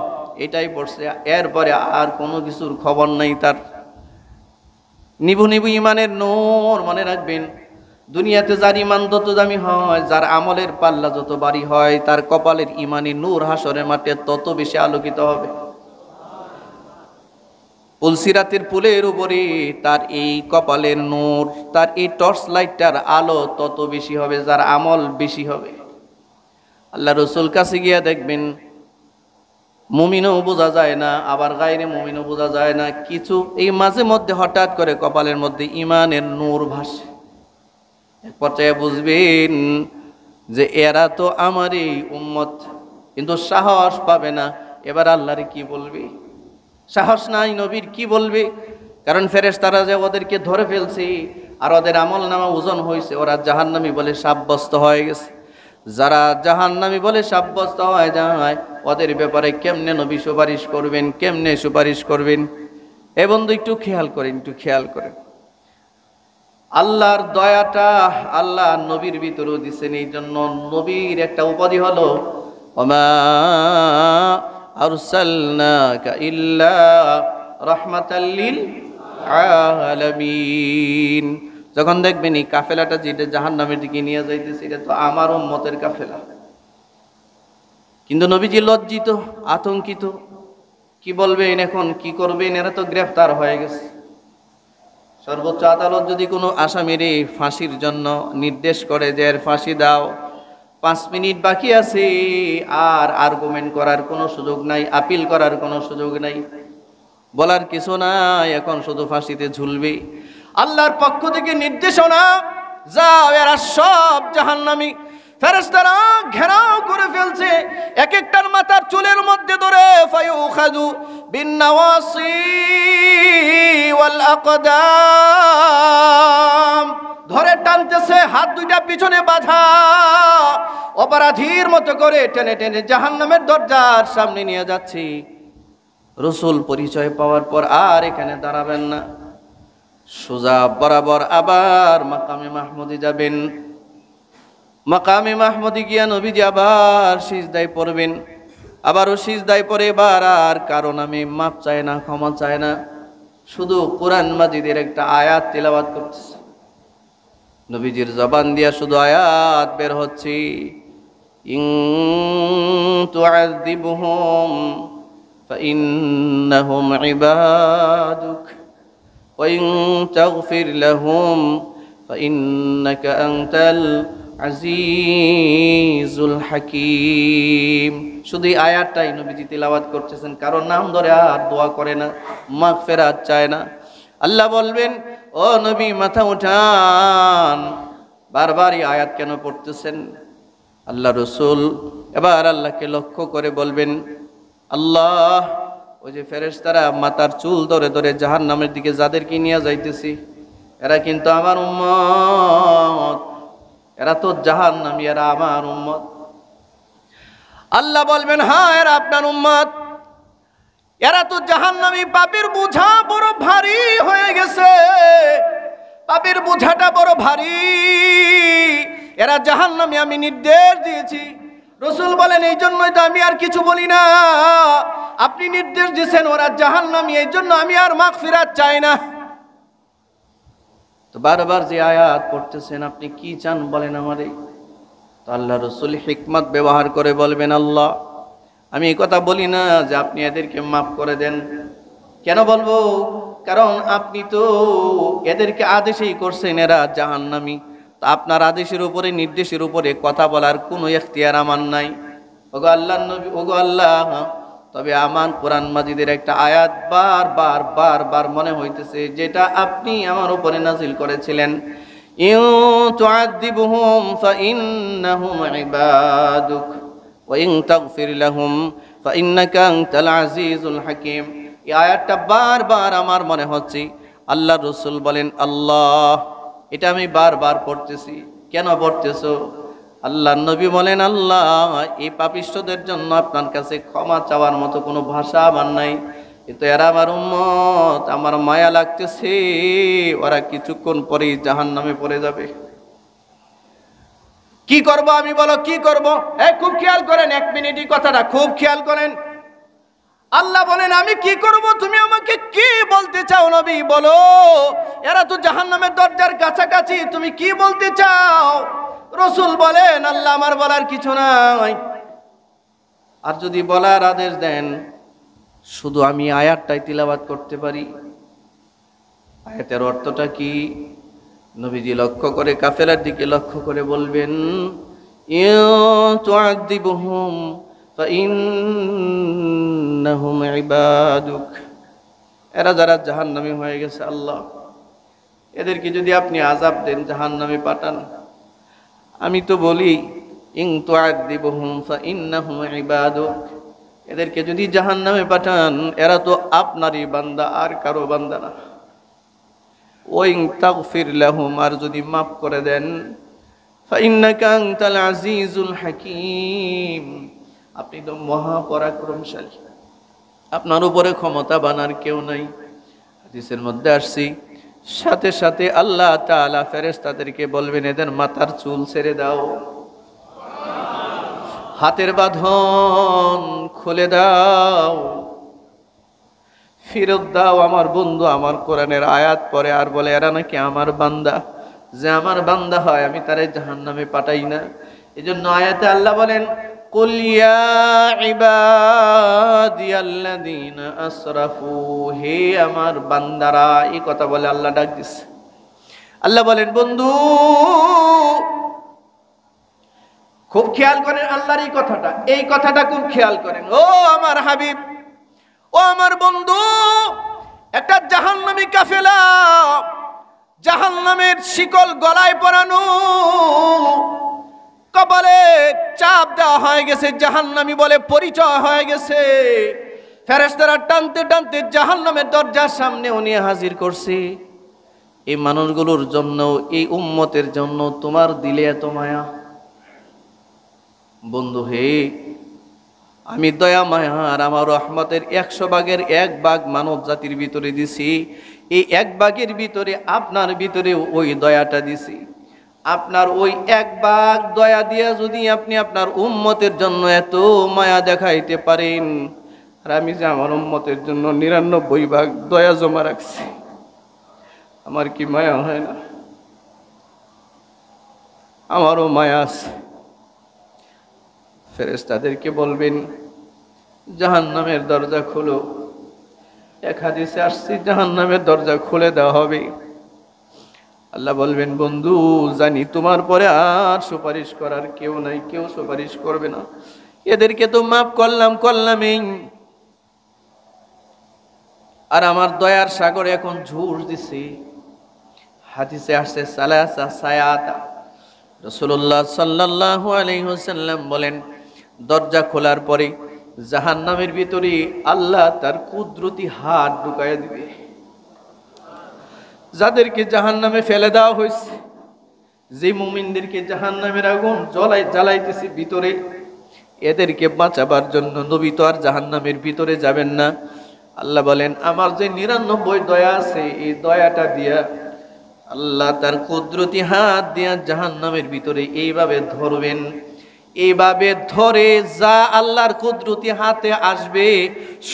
এটাই পড়ছে, এরপরে আর কোনো কিছুর খবর নাই তার। নিভু নিভু ইমানের নূর। মনে রাখবেন, দুনিয়াতে যার ইমান যত দামি হয়, যার আমলের পাল্লা যত ভারী হয়, তার কপালের ইমানি নূর হাসরের মাঠে তত বেশি আলোকিত হবে। পুলসিরাতের পুলের উপরে তার এই কপালের নূর, তার এই টর্চ লাইটটার আলো তত বেশি হবে যার আমল বেশি হবে। আল্লাহ রসুল কাছে গিয়া দেখবেন মুমিনও বোঝা যায় না, আবার গায়রে মুমিনও বোঝা যায় না, কিছু এই মাঝে মধ্যে হঠাৎ করে কপালের মধ্যে ইমানের নূর ভাসে। এক পর্যায়ে বুঝবেন যে এরা তো আমারই উম্মত, কিন্তু সাহস পাবে না। এবার আল্লাহরে কি বলবে? সাহস নাই, নবীর কি বলবে? কারণ ফেরেশতারা যে ওদেরকে ধরে ফেলছে আর ওদের আমল নামা ওজন হয়েছে, ওরা জাহান্নামী বলে সাব্যস্ত হয়ে গেছে। যারা জাহান্নামী বলে সাব্যস্ত হয়ে যায়, ওদের ব্যাপারে কেমনে নবী সুপারিশ করবেন, কেমনে সুপারিশ করবেন? এ বন্ধু একটু খেয়াল করেন, একটু খেয়াল করেন। আল্লাহর দয়াটা আল্লাহ নবীর ভিতরেও দিচ্ছেন। এই জন্য নবীর একটা উপাধি হলো ওমা আরসালনাকা ইল্লা রাহমাতাল লিল আলামিন। যখন দেখবেন এই কাফেলাটা যেটা জাহান্নামের দিকে নিয়ে যাইতেছে, এটা তো আমার উম্মতের কাফেলা, কিন্তু নবীজি লজ্জিত, আতঙ্কিত, কি বলবেন এখন, কি করবেন? এরা তো গ্রেফতার হয়ে গেছে। সর্বোচ্চ আদালত যদি কোনো আসামির ফাঁসির জন্য নির্দেশ করে যে এর ফাঁসি দাও, 5 মিনিট বাকি আছে, আর আর্গুমেন্ট করার কোনো সুযোগ নাই, আপিল করার কোনো সুযোগ নাই, বলার কিছু নাই, এখন শুধু ফাঁসিতে ঝুলবে। আল্লাহর পক্ষ থেকে নির্দেশনা, যাও এরা সব জাহান্নামী। ফেরেশতারা ঘেরাও করে ফেলছে, এক একটার মাথার চুলের মধ্যে ধরে ফায়ুখাযু বিন-নাওয়াসি ওয়াল আকদাম, ধরে টানতেছে, হাত দুইটা পিছনে বাঁধা, অপরাধীর মতো করে টেনে টেনে জাহান্নামের দরজার সামনে নিয়ে যাচ্ছে। রসুল পরিচয় পাওয়ার পর আর এখানে দাঁড়াবেন না, সোজা বরাবর আবার মাকামে মাহমুদে যাবেন। মাকামে মাহমুদে গিয়া নবীজি আবার সিজদায় পড়বেন, আবারও সিজদায় পড়ে এবার আর কারো নামে মাপ চায় না, ক্ষমা চায় না, শুধু কোরআন মাজিদের একটা আয়াত তিলাওয়াত করতেছে। নবীজির জবান দিয়া শুধু আয়াত বের হচ্ছে, ইন তুআযিবহুম ফাইন্নাহুম ইবাদুক ওয়া ইন তাগফির লাহুম ফাইন্নাকা আনতাল আজিজুল হাকিম। শুধু এই আয়াতটাই নবীজি তিলাওয়াত করতেছেন, কারণ নাম ধরে আর দোয়া করে না, মাগফিরাত চায় না। আল্লাহ বলবেন, ও নবী মাথা উঠান, বারবার এই আয়াত কেন পড়তেছেন? আল্লাহ রসুল এবার আল্লাহকে লক্ষ্য করে বলবেন, আল্লাহ, ওই যে ফেরেশতারা মাথার চুল ধরে ধরে জাহান্নামের দিকে যাদেরকে নিয়ে যাইতেছি, এরা কিন্তু আমার উম্মত, এরা তো জাহান্নামী, এরা আমার উম্মত। আল্লাহ বলবেন, হ্যাঁ এরা আপনার উম্মত, এরা তো জাহান্নামী, পাপের বোঝা বড় ভারী হয়ে গেছে, পাপের বোঝাটা বড় ভারী, এরা জাহান্নামী, আমি নির্দেশ দিয়েছি। রসুল বলেন, এই জন্যই তো আমি আর কিছু বলি না, আপনি নির্দেশ দিয়েছেন ওরা জাহান্নামী, এই জন্য আমি আর মাগফিরাত চাই না। তো বারবার যে আয়াত পড়তেছেন, আপনি কি চান বলেন আমারে? তো আল্লাহ রসুল হিকমত ব্যবহার করে বলবেন, আল্লাহ, আমি এই কথা বলি না যে আপনি এদেরকে মাফ করে দেন। কেন বলবো? কারণ আপনি তো এদেরকে আদেশই করছেন এরা জাহান্নামী, তা আপনার আদেশের উপরে, নির্দেশের উপরে কথা বলার কোনো এখতিয়ার আমার নাই। ওগো আল্লাহর নবী, ওগো আল্লাহ, তবে আমার কোরআন মাজিদের একটা আয়াত বারবার মনে হইতেছে, যেটা আপনি আমার উপরে নাজিল করেছিলেন, ইউ তুআযিবহুম ফাইন্নাহুম ইবাদুক ওয়া ইন তাগফির লাহুম ফাইন্নাকা আনতাল আজিজুল হাকীম। এই আয়াতটা বারবার আমার মনে হচ্ছে। আল্লাহর রাসূল বলেন, আল্লাহ, এটা আমি বারবার পড়তেছি, কেন পড়তেছো? আল্লাহর নবী বলেন, আল্লাহ, এই পাপিষ্ঠদের জন্য আপনার কাছে ক্ষমা চাওয়ার মতো কোনো ভাষা আমার নাই। কিন্তু এরা আমার উম্মত, আমার মায়া লাগতেছে, ওরা কিছুক্ষণ পরেই জাহান্নামে পড়ে যাবে। কি করব আমি, বলো কি করব? খুব খেয়াল করেন, 1 মিনিট এই কথাটা খুব খেয়াল করেন। আল্লাহ বলেন, আমি কি করব? তুমি আমাকে কি বলতে চাও নবী, বলো। এরা তো জাহান্নামের দরজার কাছাকাছি, তুমি কি বলতে চাও? রাসূল বলেন, আল্লাহ, আমার বলার কিছু নাই। আর যদি বলার আদেশ দেন, শুধু আমি আয়াতটাই তিলাওয়াত করতে পারি। আয়াতের অর্থটা কি? নবীজি লক্ষ্য করে, কাফেলার দিকে লক্ষ্য করে বলবেন, ইউ তুআযিবহুম ফাইন্নাহুম ইবাদুক। এরা যারা জাহান্নামী হয়ে গেছে, আল্লাহ, এদেরকে যদি আপনি আযাব দেন, জাহান্নামে পাঠান, আমি তো বলি, ইন তুআযিবহুম ফাইন্নাহুম ইবাদুক, এদেরকে যদি জাহান্নামে পাঠান, এরা তো আপনারই বান্দা, আর কারো বান্দা না। ওয়া ইন তাগফির লাহুম, আর যদি মাফ করে দেন, ফাইন্নাকা আনতাল আজিজুল হাকীম, আপনি তো মহাপরাক্রমশালী, আপনার উপরে ক্ষমতা বানার কেউ নাই। হাদিসের মধ্যে আসছে, সাথে সাথে আল্লাহ তাআলা ফেরেশতাদেরকে বলবেন, এদের মাথার চুল ছেড়ে দাও, হাতের বাঁধন খুলে দাও, ফেরত দাও। আমার বন্ধু আমার কোরআনের আয়াত পড়ে আর বলে, এরা নাকি আমার বান্দা, যে আমার বান্দা হয় আমি তারে জাহান্নামে পাঠাই না। এজন্য আয়াতে আল্লাহ বলেন, কুল ইয়া ইবাদিয়াল্লাযীনা আসরাফু, হে আমার বান্দারা, এই কথা বলে আল্লাহ ডাক দিচ্ছে। আল্লাহ বলেন, বন্ধু খুব খেয়াল করেন আল্লাহর এই কথাটা খুব খেয়াল করেন। ও আমার হাবিব, ও আমার বন্ধু, একটা জাহান্নামী কাফেলা, জাহান্নামের শিকল গলায় পরানো, কপালে চাপ দেওয়া হয়ে গেছে, জাহান্নামী বলে পরিচয় হয়ে গেছে। ফেরেশতারা টানতে টানতে জাহান্নামের দরজার সামনে নিয়ে হাজির করছে। এই মানুষগুলোর জন্য, এই উম্মতের জন্য তোমার দিলে এত মায়া? বন্ধু হে, আমি দয়া মায়া আর আমার রহমতের 100 ভাগের 1 ভাগ মানব জাতির ভিতরে দিছি। এই 1 ভাগের ভিতরে আপনার ভিতরে ওই দয়াটা দিছি। আপনার ওই 1 ভাগ দয়া দিয়া যদি আপনি আপনার উম্মতের জন্য এত মায়া দেখাইতে পারেন, আর আমি যে আমার উম্মতের জন্য 99 ভাগ দয়া জমা রাখছি, আমার কি মায়া হয় না? আমারও মায়া আছে। ফেরেশতাদেরকে বলবেন, জাহান্নামের দরজা খোলো। এক হাদিসে আসছে, জাহান্নামের দরজা খুলে দেওয়া হবে। আল্লাহ বলবেন, বন্ধু জানি তোমার পরে আর সুপারিশ করার কেউ নাই, কেউ সুপারিশ করবে না, এদেরকে তো মাফ করলামই। আর আমার দয়ার সাগরে এখন ঝুর দিছি। হাদিসে আসছে, সালাসা সায়াতা, রাসূলুল্লাহ সাল্লাল্লাহু আলাইহি ওয়াসাল্লাম বলেন, দরজা খোলার পরে জাহান্নামের ভিতরে আল্লাহ তার কুদরতি হাত ঢুকাইয়া দিবে। যাদেরকে জাহান্নামে ফেলে দেওয়া হয়েছে, যে মুমিনদেরকে জাহান্নামের আগুন জ্বালাইতেছে ভিতরে, এদেরকে বাঁচাবার জন্য নবী তো আর জাহান্নামের ভিতরে যাবেন না। আল্লাহ বলেন, আমার যে 99 দয়া আছে, এই দয়াটা দিয়া আল্লাহ তার কুদরতি হাত দিয়া জাহান্নামের ভিতরে এইভাবে ধরবেন। এইভাবে ধরে যা আল্লাহর কুদরতি হাতে আসবে,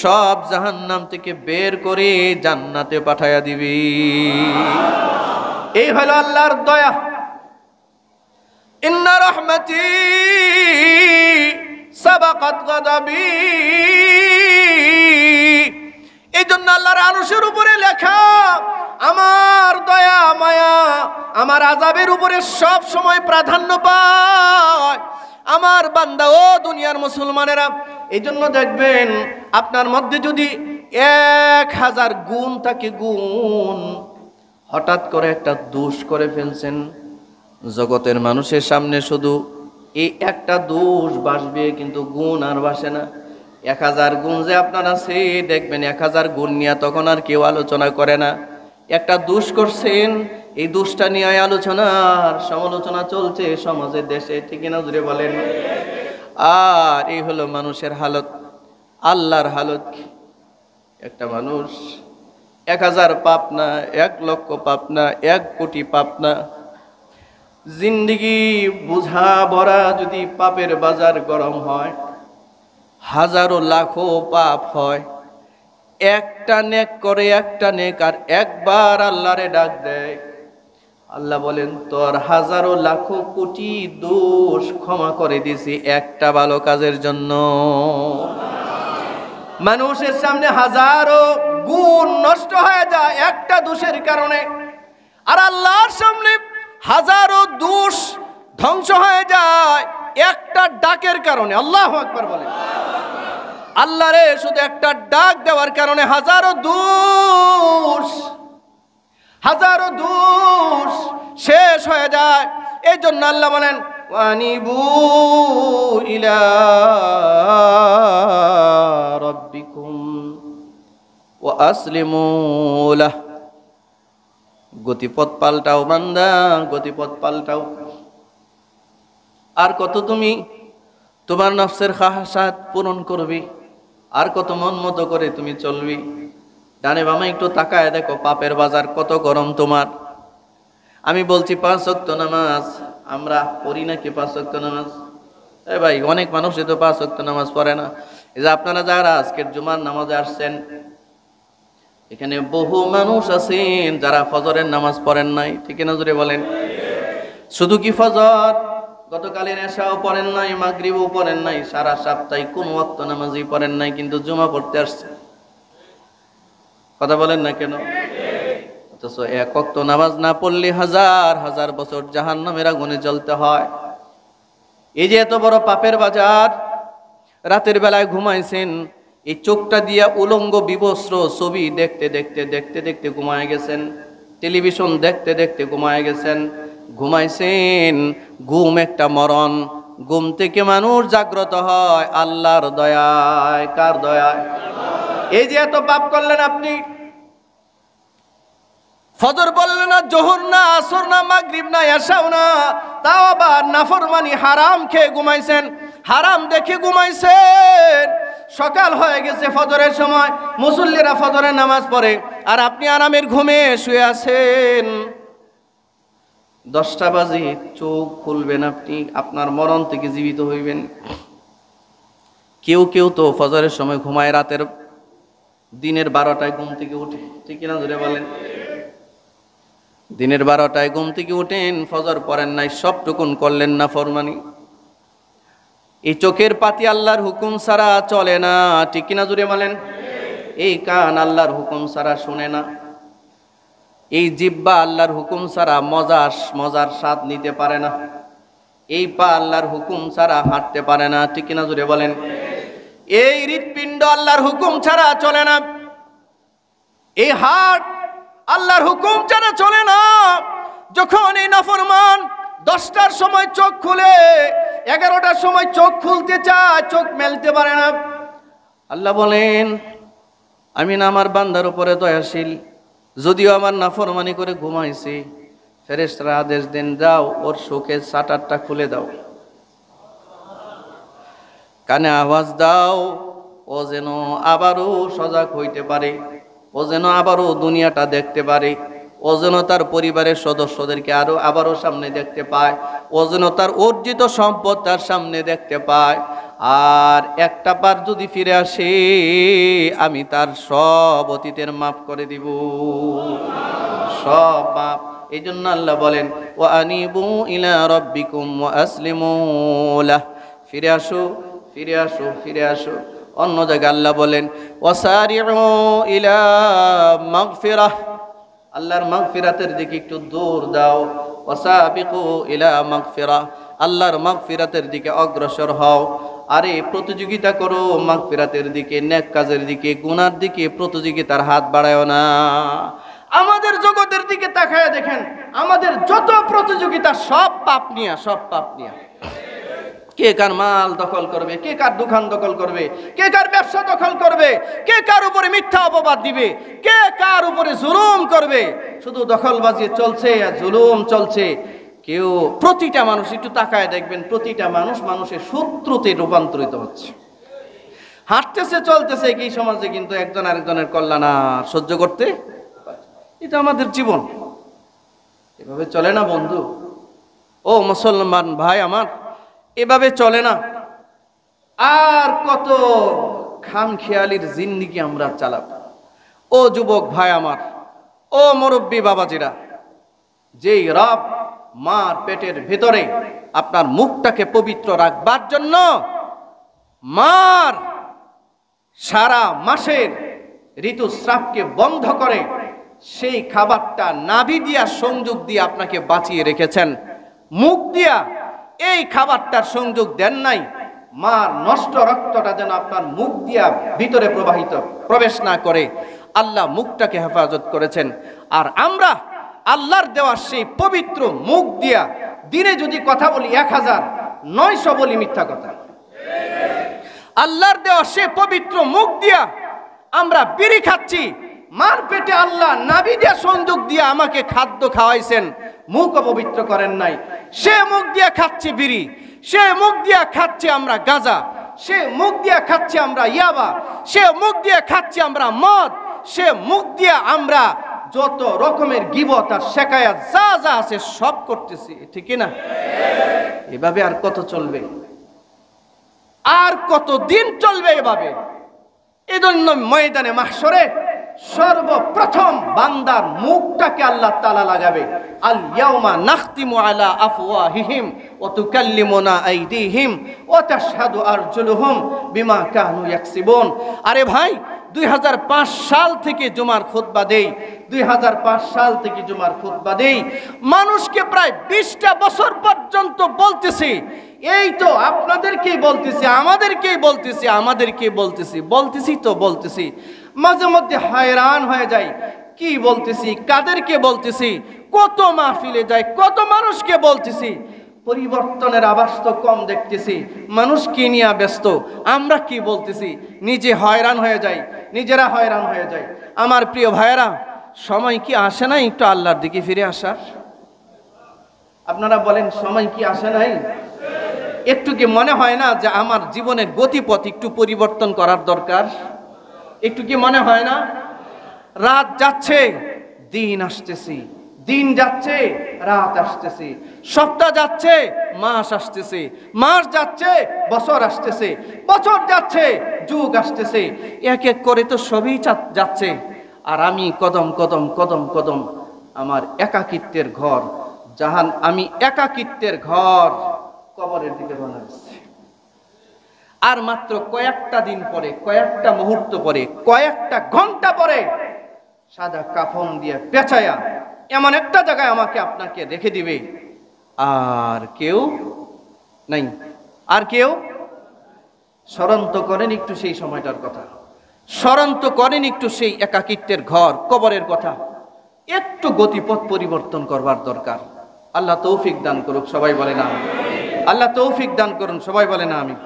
সব জাহান্নাম থেকে বের করে জান্নাতে পাঠায়া দিবে। এই হলো আল্লাহর দয়া। ইন্না রাহমাতি সাবাকাত গাদাবি, এই জন্য আল্লাহর আরশের উপরে লেখা, আমার দয়া মায়া আমার আযাবের উপরে সব সময় প্রাধান্য পায়। আমার বান্দা ও দুনিয়ার মুসলমানেরা, এই জন্য দেখবেন আপনার মধ্যে যদি 1000 গুণ থাকে, গুণ, হঠাৎ করে একটা দোষ করে ফেলছেন, জগতের মানুষের সামনে শুধু এই একটা দোষ বাসবে, কিন্তু গুণ আর বাসে না। 1000 গুণ যে আপনার আছে, দেখবেন 1000 গুণ নিয়ে তখন আর কেউ আলোচনা করে না। একটা দোষ করছেন, এই দোষটা নিয়ে আলোচনার সমালোচনা চলছে সমাজের, দেশে, ঠিক না জুড়ে বলেন? আর এই হলো মানুষের হালত। আল্লাহর হালত কি? একটা মানুষ 1000 পাপ না, 1 লক্ষ পাপ না, 1 কোটি পাপ না, জিন্দেগি বুঝা ভরা যদি পাপের বাজার গরম হয়, হাজারো লাখো পাপ হয়, একটা নেক করে, একটা নেক আর একবার আল্লাহরে ডাক দেয়, আল্লাহ বলেন তোর হাজারো লাখো কোটি দোষ ক্ষমা করে দিছি একটা ভালো কাজের জন্য। মানুষের সামনে হাজারো গুণ নষ্ট হয়ে যায় একটা দোষের কারণে, আর আল্লাহর সামনে হাজারো দোষ ধ্বংস হয়ে যায় একটা ডাকের কারণে। আল্লাহু আকবার বলেন। আল্লাহরে শুধু একটা ডাক দেওয়ার কারণে হাজারো দোষ শেষ হয়ে যায়। এই জন্য আল্লাহ বলেন ওয়ানিবু ইলা রাব্বিকুম ওয়া আসলিমু লাহ। গতিপথ পাল্টাও বান্দা, গতিপথ পাল্টাও। আর কত তুমি তোমার নফসের খাহাসাত পূরণ করবি, আর কত মন মতো করে তুমি চলবি? ডানে বামে একটু তাকায় দেখো পাপের বাজার কত গরম তোমার। আমি বলছি 5 ওয়াক্ত নামাজ আমরা পড়ি নাকি? 5 ওয়াক্ত নামাজ, এ ভাই অনেক মানুষই তো 5 ওয়াক্ত নামাজ পড়ে না। এই যে আপনারা যারা আজকের জুমার নামাজে আসছেন, এখানে বহু মানুষ আছেন যারা ফজরের নামাজ পড়েন নাই, ঠিক না জোরে বলেন? শুধু কি ফজর, গতকালের এশাও পড়েন নাই, মাগরিবও পড়েন নাই, সারা সপ্তাহে কোন ওয়াক্ত নামাজই পড়েন নাই, কিন্তু জুমা পড়তে আসছে। কথা বলেন না কেন? অথচ 1 ওয়াক্ত নামাজ না পড়লে হাজার হাজার বছর জাহান্নামের আগুনে জ্বলতে হয়। এই যে এত বড় পাপের বাজার, রাতের বেলায় ঘুমাইছেন, এই চোখটা দিয়া উলঙ্গ বিবস্ত্র ছবি দেখতে দেখতে দেখতে দেখতে ঘুমায় গেছেন, টেলিভিশন দেখতে দেখতে ঘুমায় গেছেন, ঘুমাইছেন। ঘুম একটা মরণ, ঘুম থেকে মানুষ জাগ্রত হয় আল্লাহর দয়ায়। কার দয়ায়? এই যে এত পাপ করলেন আপনি, ফজর বললেন না, জোহর না, আসর না, মাগরিব না, এশাও না, তাও আবার নাফরমানি হারাম খেয়ে ঘুমাইছেন, হারাম দেখে ঘুমাইছেন। সকাল হয়ে গেছে ফজরের সময়, মুসল্লিরা ফজরের নামাজ পড়ে, আর আপনি আরামের ঘুমে শুয়ে আছেন। 10টা বাজে চোখ খুলবেন আপনি, আপনার মরণ থেকে জীবিত হইবেন। কেউ কেউ তো ফজরের সময় ঘুমায়, দিনের 12টায় ঘুম থেকে উঠে, ঠিক না ধরে বলেন? দিনের 12টায় ঘুম থেকে উঠেন, ফজর পড়েন নাই, সবটুকুন করলেন না ফরমানি। এই চোখের পাতি আল্লাহর হুকুম ছাড়া চলে না, ঠিক না জুড়ে বলেন? এই কান আল্লাহর হুকুম ছাড়া শুনে না, এই জিহ্বা আল্লাহর হুকুম ছাড়া মজার স্বাদ নিতে পারে না, এই পা আল্লাহর হুকুম ছাড়া হাঁটতে পারে না, ঠিক না জুড়ে বলেন? এই হৃৎপিণ্ড আল্লাহর হুকুম ছাড়া চলে না, এই হার্ট আল্লাহর হুকুম ছাড়া চলে না। যখন এই নাফরমান 10টার সময় চোখ খুলে, 11টার সময় চোখ খুলতে চায়, চোখ মেলতে পারে না। আল্লাহ বলেন আমি না আমার বান্দার উপরে দয়াশীল, যদিও আমার নাফরমানি করে ঘুমাইছি, ফেরেশতারা আদেশ দেন যাও ওর চোখের শাটারটা খুলে দাও, কানে আওয়াজ দাও, ও যেন আবারও সজাগ হইতে পারে, ও যেন আবারও দুনিয়াটা দেখতে পারে, ও যেন তার পরিবারের সদস্যদেরকে আবারও সামনে দেখতে পায়, ও যেন তার অর্জিত সম্পদ তার সামনে দেখতে পায়। আর একটা বার যদি ফিরে আসে, আমি তার সব অতীতের মাফ করে দিব, সব মাফ। এই জন্য আল্লাহ বলেন ওয়া আনিবু ইলা রাব্বিকুম ওয়া আসলিমু লাহ। ফিরে আসো, ফিরে আসো, ফিরে আসো। অন্য জায়গায় আল্লাহ বলেন ওয়াসারিউ ইলা মাগফিরাহ, আল্লাহর মাগফিরাতের দিকে একটু দৌড় দাও। ওয়াসাবিকু ইলা মাগফিরাহ, আল্লাহর মাগফিরাতের দিকে অগ্রসর হও। আরে প্রতিযোগিতা করো মাগফিরাতের দিকে, নেক কাজের দিকে, গুনার দিকে প্রতিযোগিতার হাত বাড়ায়ও না। আমাদের জগতের দিকে তাকায় দেখেন, আমাদের যত প্রতিযোগিতা সব পাপ নিয়া, সব পাপ নিয়া। কে কার মাল দখল করবে, কে কার দোকান দখল করবে, কে কার ব্যবসা দখল করবে, কে কার উপরে মিথ্যা অপবাদ দিবে, কে কার উপরে জুলুম করবে। শুধু দখলবাজি চলছে আর জুলুম চলছে। কেউ, প্রতিটা মানুষ একটু তাকায় দেখবেন, প্রতিটা মানুষ মানুষের শত্রুতে রূপান্তরিত হচ্ছে। হাঁটতেছে চলতেছে কি সমাজে, কিন্তু একজন আরেকজনের কল্যাণ আর সহ্য করতে, এটা আমাদের জীবন। এভাবে চলে না বন্ধু, ও মুসলমান ভাই আমার, এভাবে চলে না। আর কত খামখেয়ালির জিন্দেগি আমরা চালাব। ও যুবক ভাই আমার, ও মুরব্বী বাবাজিরা, যেই রব মার পেটের ভেতরে আপনার মুখটাকে পবিত্র রাখবার জন্য মার সারা মাসের ঋতুস্রাবকে বন্ধ করে সেই খাবারটা নাভি দিয়া সংযোগ দিয়ে আপনাকে বাঁচিয়ে রেখেছেন, মুখ দিয়া এই খাবারটার সংযোগ দেন নাই। মার নষ্ট রক্তটা যেন আপনার মুখ দিয়া ভিতরে প্রবেশ না করে, আল্লাহ মুখটাকে হেফাজত করেছেন। আর আমরা আল্লাহর দেওয়া সেই পবিত্র মুখ দিয়া দিনে যদি কথা বলি 1000, 900 বলি মিথ্যা কথা। আল্লাহর দেওয়া সে পবিত্র মুখ দিয়া আমরা বিড়ি খাচ্ছি। মার পেটে আল্লাহ নাভি দিয়া সংযোগ দিয়া আমাকে খাদ্য খাওয়াইছেন, মুখ অপবিত্র করেন নাই। সে মুখ দিয়া খাচ্ছি বিড়ি, সে মুখ দিয়া খাচ্ছি আমরা গাঁজা, সে মুখ দিয়া খাচ্ছি আমরা ইয়াবা, সে মুখ দিয়া খাচ্ছি আমরা মদ, সে মুখ দিয়া আমরা যত রকমের গীবত আর শেকায়াত যা যা আছে সব করতেছি, ঠিক না? এভাবে আর কত চলবে? আর কত দিন চলবে এভাবে? এজন্য ময়দানে মাহশরে সর্বপ্রথম বান্দার মুখটাকে আল্লাহ তাআলা লাগাবে। আল ইয়াউমা নাখতিমু আলা আফওয়াহিহিম ওয়া তুকাল্লিমুনা আইদিহিম ওয়া তাশহাদু আরজুলুহুম বিমা কানু ইয়াকসিবুন। আরে ভাই, 2005 সাল থেকে জুমার খুতবা দেই, 2005 সাল থেকে জুমার খুতবা দেই, মানুষকে প্রায় 20টা বছর পর্যন্ত বলতেছি, এই তো আপনাদেরকেই বলতেছি, আমাদেরকেই বলতেছি। মাঝে মধ্যে হয়রান হয়ে যায়, কি বলতেছি, কাদেরকে বলতেছি, কত মাহফিলে যাই, কত মানুষকে বলতেছি, পরিবর্তনের আভাস তো কম দেখতেছি। মানুষ কি নিয়ে ব্যস্ত, আমরা কি বলতেছি, নিজেরা হয়রান হয়ে যায়। আমার প্রিয় ভাইয়েরা, সময় কি আসে নাই একটু আল্লাহর দিকে ফিরে আসার? আপনারা বলেন, সময় কি আসে নাই? একটু কি মনে হয় না যে আমার জীবনের গতিপথ একটু পরিবর্তন করার দরকার? একটু কি মনে হয় না? রাত যাচ্ছে, দিন আসতেছি, দিন যাচ্ছে, রাত আসতেছে, সপ্তাহ যাচ্ছে, মাস আসতেছে, মাস যাচ্ছে, বছর আসতেছে, বছর যাচ্ছে, যুগ আসতেছে, এক এক করে তো সবই যাচ্ছে। আর আমি কদম কদম কদম কদম আমার একাকিত্বের ঘর আমি একাকিত্বের ঘর কবরের দিকে রওনা দিচ্ছি। আর মাত্র কয়েকটা দিন পরে, কয়েকটা মুহূর্ত পরে, কয়েকটা ঘন্টা পরে সাদা কাফন দিয়ে পেঁচায়া এমন একটা জায়গায় আমাকে আপনাকে রেখে দিবে, আর কেউ নাই। আর কেউ স্মরণ তো করেন একটু সেই সময়টার কথা, স্মরণ তো করেন একটু সেই একাকিত্বের ঘর কবরের কথা। একটু গতিপথ পরিবর্তন করবার দরকার। আল্লাহ তৌফিক দান করুক, সবাই বলে না আমিন। আল্লাহ তৌফিক দান করুন, সবাই বলে না আমিন।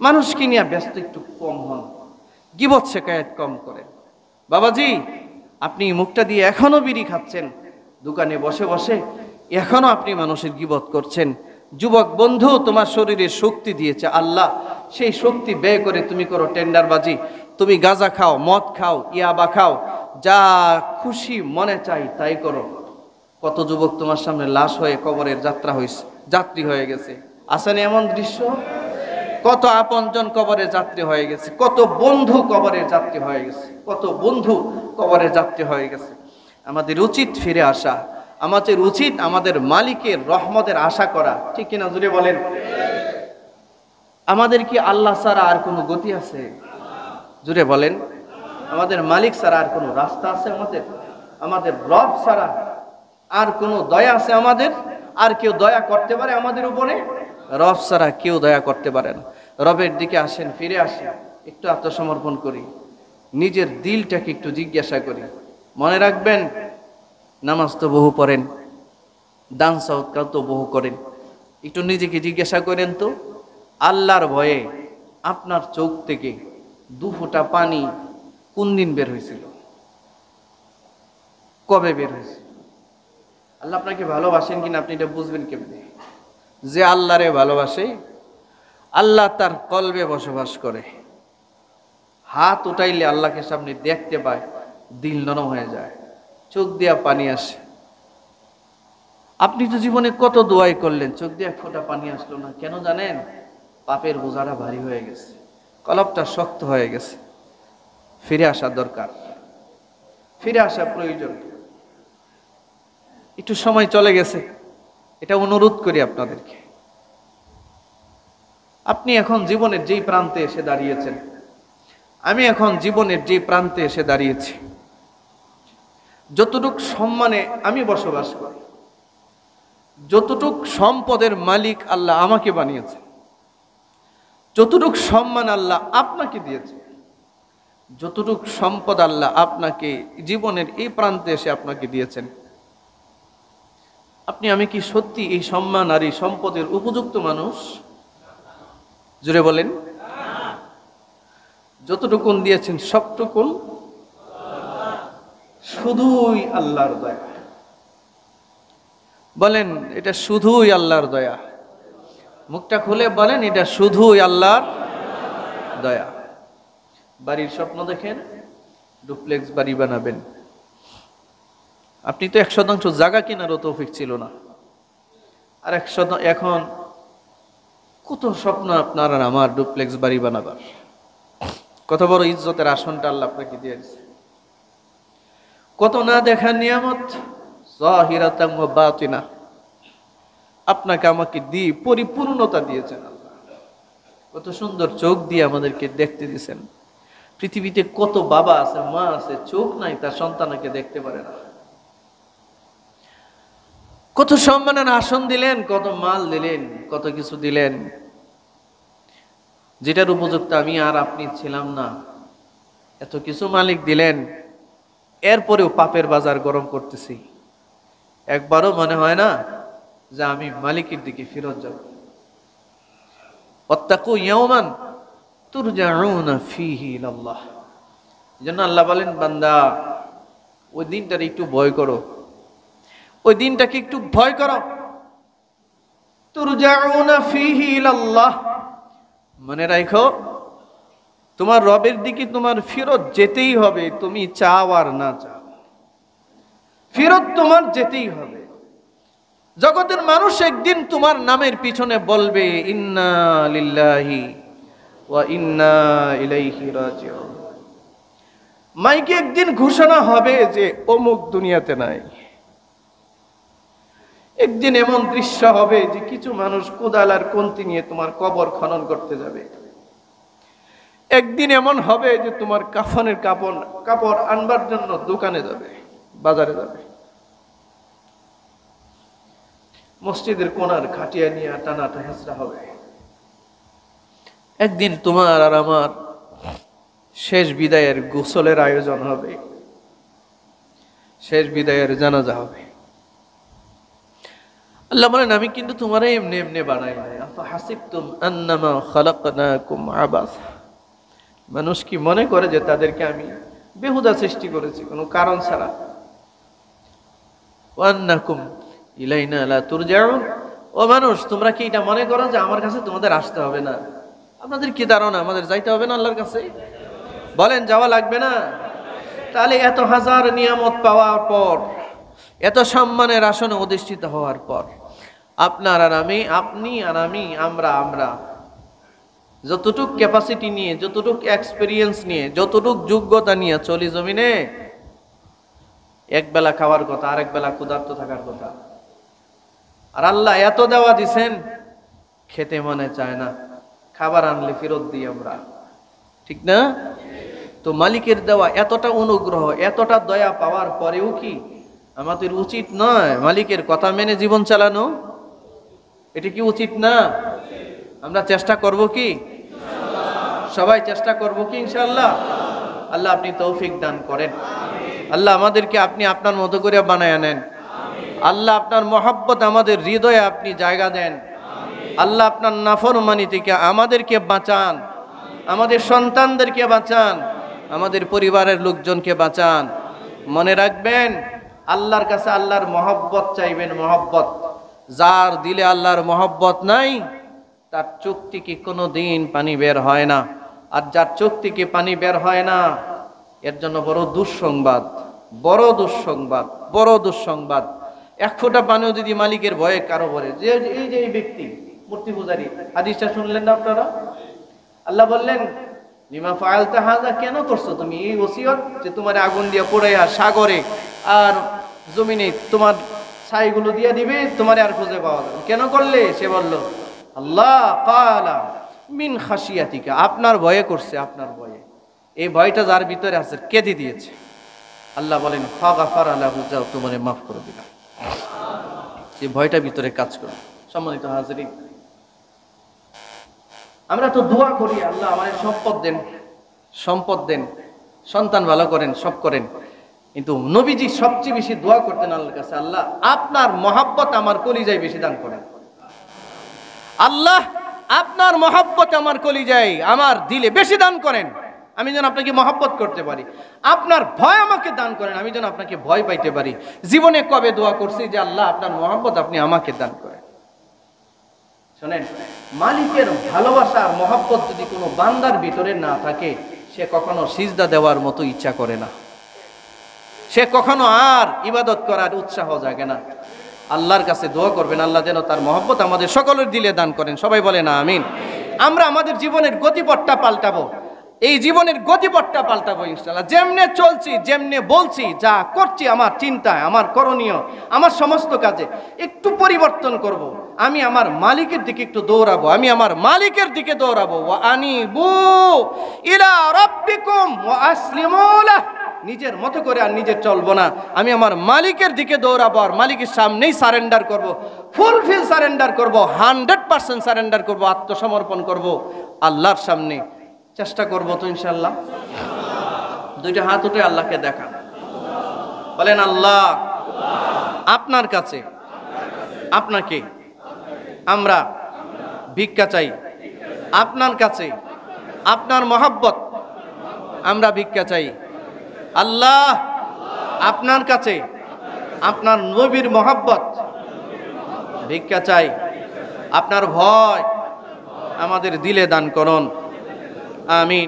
মানুষকে নিয়ে ব্যস্ত একটু কম হন, গীবত শেকায়েত কম করেন। বাবাজি, আপনি মুখটা দিয়ে এখনো বিড়ি খাচ্ছেন, দোকানে বসে বসে এখনো আপনি মানুষের গীবত করছেন। যুবক বন্ধু, তোমার শরীরে শক্তি দিয়েছে আল্লাহ, সেই শক্তি ব্যয় করে তুমি করো টেন্ডারবাজি, তুমি গাঁজা খাও, মদ খাও, ইয়াবা খাও, যা খুশি মনে চাই তাই করো। কত যুবক তোমার সামনে লাশ হয়ে কবরের যাত্রী হয়ে গেছে। আসেনি এমন দৃশ্য? কত আপনজন কবরের যাত্রী হয়ে গেছে, কত বন্ধু কবরের যাত্রী হয়ে গেছে, কত বন্ধু কবরের যাত্রী হয়ে গেছে। আমাদের উচিত ফিরে আসা, আমাদের উচিত আমাদের মালিকের রহমতের আশা করা, ঠিক কিনা জুড়ে বলেন? আমাদের কি আল্লাহ ছাড়া আর কোনো গতি আছে? জুড়ে বলেন। আমাদের মালিক ছাড়া আর কোনো রাস্তা আছে? আমাদের রব ছাড়া আর কোনো দয়া আছে আমাদের? আর কেউ দয়া করতে পারে আমাদের উপরে? রব ছাড়া কেউ দয়া করতে পারে না। রবের দিকে আসেন, ফিরে আসেন, একটু আত্মসমর্পণ করি, নিজের দিলটাকে একটু জিজ্ঞাসা করি। মনে রাখবেন, নামাজ তো বহু পড়েন, দান সদকা তো বহু করেন, একটু নিজেকে জিজ্ঞাসা করেন তো, আল্লাহর ভয়ে আপনার চোখ থেকে 2 ফোঁটা পানি কোন দিন বের হয়েছিল? কবে বের হয়েছে? আল্লাহ আপনাকে ভালোবাসেন কিনা আপনি এটা বুঝবেন কেমনে? যে আল্লাহরে ভালোবাসে, আল্লাহ তার কলবে বসবাস করে, হাত উঠাইলে আল্লাহকে সামনে দেখতে পায়, দিল নরম হয়ে যায়, চোখ দিয়া পানি আসে। আপনি তো জীবনে কত দোয়াই করলেন, চোখ দিয়ে 1 ফোঁটা পানি আসলো না, কেন জানেন? পাপের বোঝাটা ভারী হয়ে গেছে, কলবটা শক্ত হয়ে গেছে। ফিরে আসা দরকার, ফিরে আসা প্রয়োজন। একটু সময় চলে গেছে, এটা অনুরোধ করি আপনাদেরকে। আপনি এখন জীবনের যেই প্রান্তে এসে দাঁড়িয়েছেন, আমি এখন জীবনের যেই প্রান্তে এসে দাঁড়িয়েছি, যতটুক সম্মানে আমি বসবাস করি, যতটুক সম্পদের মালিক আল্লাহ আমাকে বানিয়েছে, যতটুক সম্মান আল্লাহ আপনাকে দিয়েছে, যতটুক সম্পদ আল্লাহ আপনাকে জীবনের এই প্রান্তে এসে আপনাকে দিয়েছেন, আপনি আমি কি সত্যি এই সম্মান আর এই সম্পদের উপযুক্ত মানুষ? জুড়ে বলেন। যতটুকুন দিয়েছেন সবটুকুন শুধুই আল্লাহর দয়া। বলেন, এটা শুধুই আল্লাহর দয়া। মুখটা খুলে বলেন, এটা শুধুই আল্লাহর দয়া। বাড়ির স্বপ্ন দেখেন, ডুপ্লেক্স বাড়ি বানাবেন। আপনি তো 100% জায়গা কেনারও তৌফিক ছিল না, আর 100 এখন কত স্বপ্ন আপনার আর আমার ডুপ্লেক্স বাড়ি বানাবার। কত বড় ইজ্জতের আসনটা আল্লাহ আপনাকে দিয়েছে, কত না দেখা নিয়ামত, যাহিরাতান ওয়া বাতিনা, আপনাকে আমাকে দিয়ে পরিপূর্ণতা দিয়েছেন আল্লাহ। কত সুন্দর চোখ দিয়ে আমাদেরকে দেখতে দিয়েছেন। পৃথিবীতে কত বাবা আছে, মা আছে, চোখ নাই, তার সন্তানকে দেখতে পারে না। কত সম্মানের আসন দিলেন, কত মাল দিলেন, কত কিছু দিলেন, যেটার উপযুক্ত আমি আর আপনি ছিলাম না। এত কিছু মালিক দিলেন, এরপরেও পাপের বাজার গরম করতেছি। একবারও মনে হয় না যে আমি মালিকের দিকে ফিরত যাব। ওয়াত্তাকু ইয়াওমান তুরজাউনা ফীহি ইলাল্লাহ। এজন্য আল্লাহ বলেন, বান্দা ওই দিনটার একটু ভয় করো, ওই দিনটাকে একটু ভয় করো। তুরজাউনা ফীহি ইলাল্লাহ, মনে রাখো তোমার রবের দিকে তোমার ফিরত যেতেই হবে, তুমি চাও আর না চাও, ফিরত তোমার যেতেই হবে। জগতের মানুষ একদিন তোমার নামের পিছনে বলবে ইন্না লিল্লাহি ওয়া ইন্না ইলাইহি রাজিউন। মাইকে একদিন ঘোষণা হবে যে অমুক দুনিয়াতে নাই। একদিন এমন দৃশ্য হবে যে কিছু মানুষ কোদাল আর কন্তি নিয়ে তোমার কবর খনন করতে যাবে। একদিন এমন হবে যে তোমার কাফনের কাপড় আনবার জন্য দোকানে যাবে, বাজারে যাবে। মসজিদের কোণার খাটিয়া নিয়ে টানাটা হেঁচড়া হবে। একদিন তোমার আর আমার শেষ বিদায়ের গোসলের আয়োজন হবে, শেষ বিদায়ের জানাজা হবে। আল্লাহ বলেন, আমি কিন্তু তোমার এমনি এমনি বানাই নাই। আফা হাসিবতুম আন্নামা খালাকনাকুম আবাসা। মানুষ কি মনে করে যে তাদেরকে আমি বেহুদা সৃষ্টি করেছি কোনো কারণ ছাড়া? ওয়া আন্নাকুম ইলাইনা লা তুরজাউন। ও মানুষ, তোমরা কি এটা মনে করো যে আমার কাছে তোমাদের আসতে হবে না? আপনাদের কি ধারণা আমাদের যাইতে হবে না আল্লাহর কাছে? বলেন, যাওয়া লাগবে না? তাহলে এত হাজার নিয়ামত পাওয়ার পর, এত সম্মানের আসনে অধিষ্ঠিত হওয়ার পর, আপনার আর আমি, আপনি আর আমি, আমরা যতটুক ক্যাপাসিটি নিয়ে, যতটুক এক্সপেরিয়েন্স নিয়ে, যতটুক যোগ্যতা নিয়ে চলি জমিনে, এক বেলা খাওয়ার কথা, আরেক বেলা ক্ষুধার্ত থাকার কথা। আর আল্লাহ এত দেওয়া দিছেন, খেতে মনে চায় না, খাবার আনলে ফেরত দিই আমরা, ঠিক না? তো মালিকের দেওয়া এতটা অনুগ্রহ, এতটা দয়া পাওয়ার পরেও কি আমাদের উচিত নয় মালিকের কথা মেনে জীবন চালানো? এটা কি উচিত না? আমরা চেষ্টা করব কি? সবাই চেষ্টা করব কি ইনশাআল্লাহ? আল্লাহ আপনি তৌফিক দান করেন। আল্লাহ আমাদেরকে আপনি আপনার মতো করে বানায় নেন। আল্লাহ আপনার মহব্বত আমাদের হৃদয়ে আপনি জায়গা দেন। আল্লাহ আপনার নাফরমানি থেকে আমাদেরকে বাঁচান, আমাদের সন্তানদেরকে বাঁচান, আমাদের পরিবারের লোকজনকে বাঁচান। মনে রাখবেন, আল্লাহর কাছে আল্লাহর মহব্বত চাইবেন। মহব্বত যার দিলে আল্লাহর মহব্বত নাই, তার চোখ থেকে কোনো দিন পানি বের হয় না। আর যার চোখ থেকে পানি বের হয় না, এর জন্য বড় দুঃসংবাদ, বড় দুঃসংবাদ, বড় দুঃসংবাদ। এক ফোঁটা পানিও যদি মালিকের ভয়ে কারো ভরে, যে এই ব্যক্তি মূর্তি পূজারী, হাদিসটা শুনলেন না আপনারা? আল্লাহ বললেন, লিমা ফাআলতা হাযা, কেন করছো তুমি এই ওসিয়ত, যে তোমার আগুন দিয়ে পোড়াইয়া সাগরে আর জমিনে তোমার ছাইগুলো দিয়ে দিবে, তোমার আর খুঁজে পাওয়া যাবে, কেন করলে? সে বলল, আল্লাহ ক্বালা মিন খাশিয়াতিকা, আপনার ভয়ে করছে, আপনার ভয়ে। এই ভয়টা যার ভিতরে আছে কেঁদে দিয়েছে। আল্লাহ বলেন, ফাগাফারা লাহু, যাও তোমারে মাফ করে দিলাম। যে ভয়টা ভিতরে কাজ করে। সম্মানিত হাজিরিন, আমরা তো দোয়া করি, আল্লাহ আমাদের সম্পদ দেন, সম্পদ দেন, সন্তান ভালো করেন, সব করেন। কিন্তু নবীজি সবচেয়ে বেশি দোয়া করতেন আল্লাহর কাছে, আল্লাহ আপনার মহব্বত আমার কলিজায় বেশি দান করেন। আল্লাহ আপনার মহব্বত আমার কলিজায়, আমার দিলে বেশি দান করেন, আমি যেন আপনাকে মহব্বত করতে পারি। আপনার ভয় আমাকে দান করেন, আমি যেন আপনাকে ভয় পাইতে পারি। জীবনে কবে দোয়া করছি যে আল্লাহ আপনার মহব্বত আপনি আমাকে দান করেন? শোনেন, মালিকের ভালোবাসা আর মহব্বত যদি কোনো বান্দার ভিতরে না থাকে, সে কখনো সিজদা দেওয়ার মতো ইচ্ছা করে না, সে কখনো আর ইবাদত করার উৎসাহ জাগে না। আল্লাহর কাছে দোয়া করবেন, আল্লাহ যেন তার মহব্বত আমাদের সকলের দিলে দান করেন। সবাই বলে না আমিন। আমরা আমাদের জীবনের গতিপথটা পাল্টাবো, এই জীবনের গতিপথটা পাল্টাবো ইনশাআল্লাহ। যেমনে চলছি, যেমনে বলছি, যা করছি, আমার চিন্তায়, আমার করণীয়, আমার সমস্ত কাজে একটু পরিবর্তন করব। আমি আমার মালিকের দিকে একটু দৌড়াবো, আমি আমার মালিকের দিকে দৌড়াবো। ওয়া আনিবু ইলা রাব্বিকুম ওয়া আসলিমু লাহ, নিজের মতো করে আর নিজে চলবো না, আমি আমার মালিকের দিকে দৌড়াবো, আর মালিকের সামনেই সারেন্ডার করব, ফুলফিল সারেন্ডার করব, 100% সারেন্ডার করব, আত্মসমর্পণ করব আল্লাহর সামনে। চেষ্টা করবো তো ইনশাআল্লাহ? দুইটা হাত উঠে আল্লাহকে দেখান, বলেন, আল্লাহ আপনার কাছে, আপনাকে আমরা ভিক্ষা চাই, আপনার কাছে আপনার মহব্বত আমরা ভিক্ষা চাই। আল্লাহ আপনার কাছে আপনার নবীর মহব্বত ভিক্ষা চাই, আপনার ভয় আমাদের দিলে দান করুন। আমিন।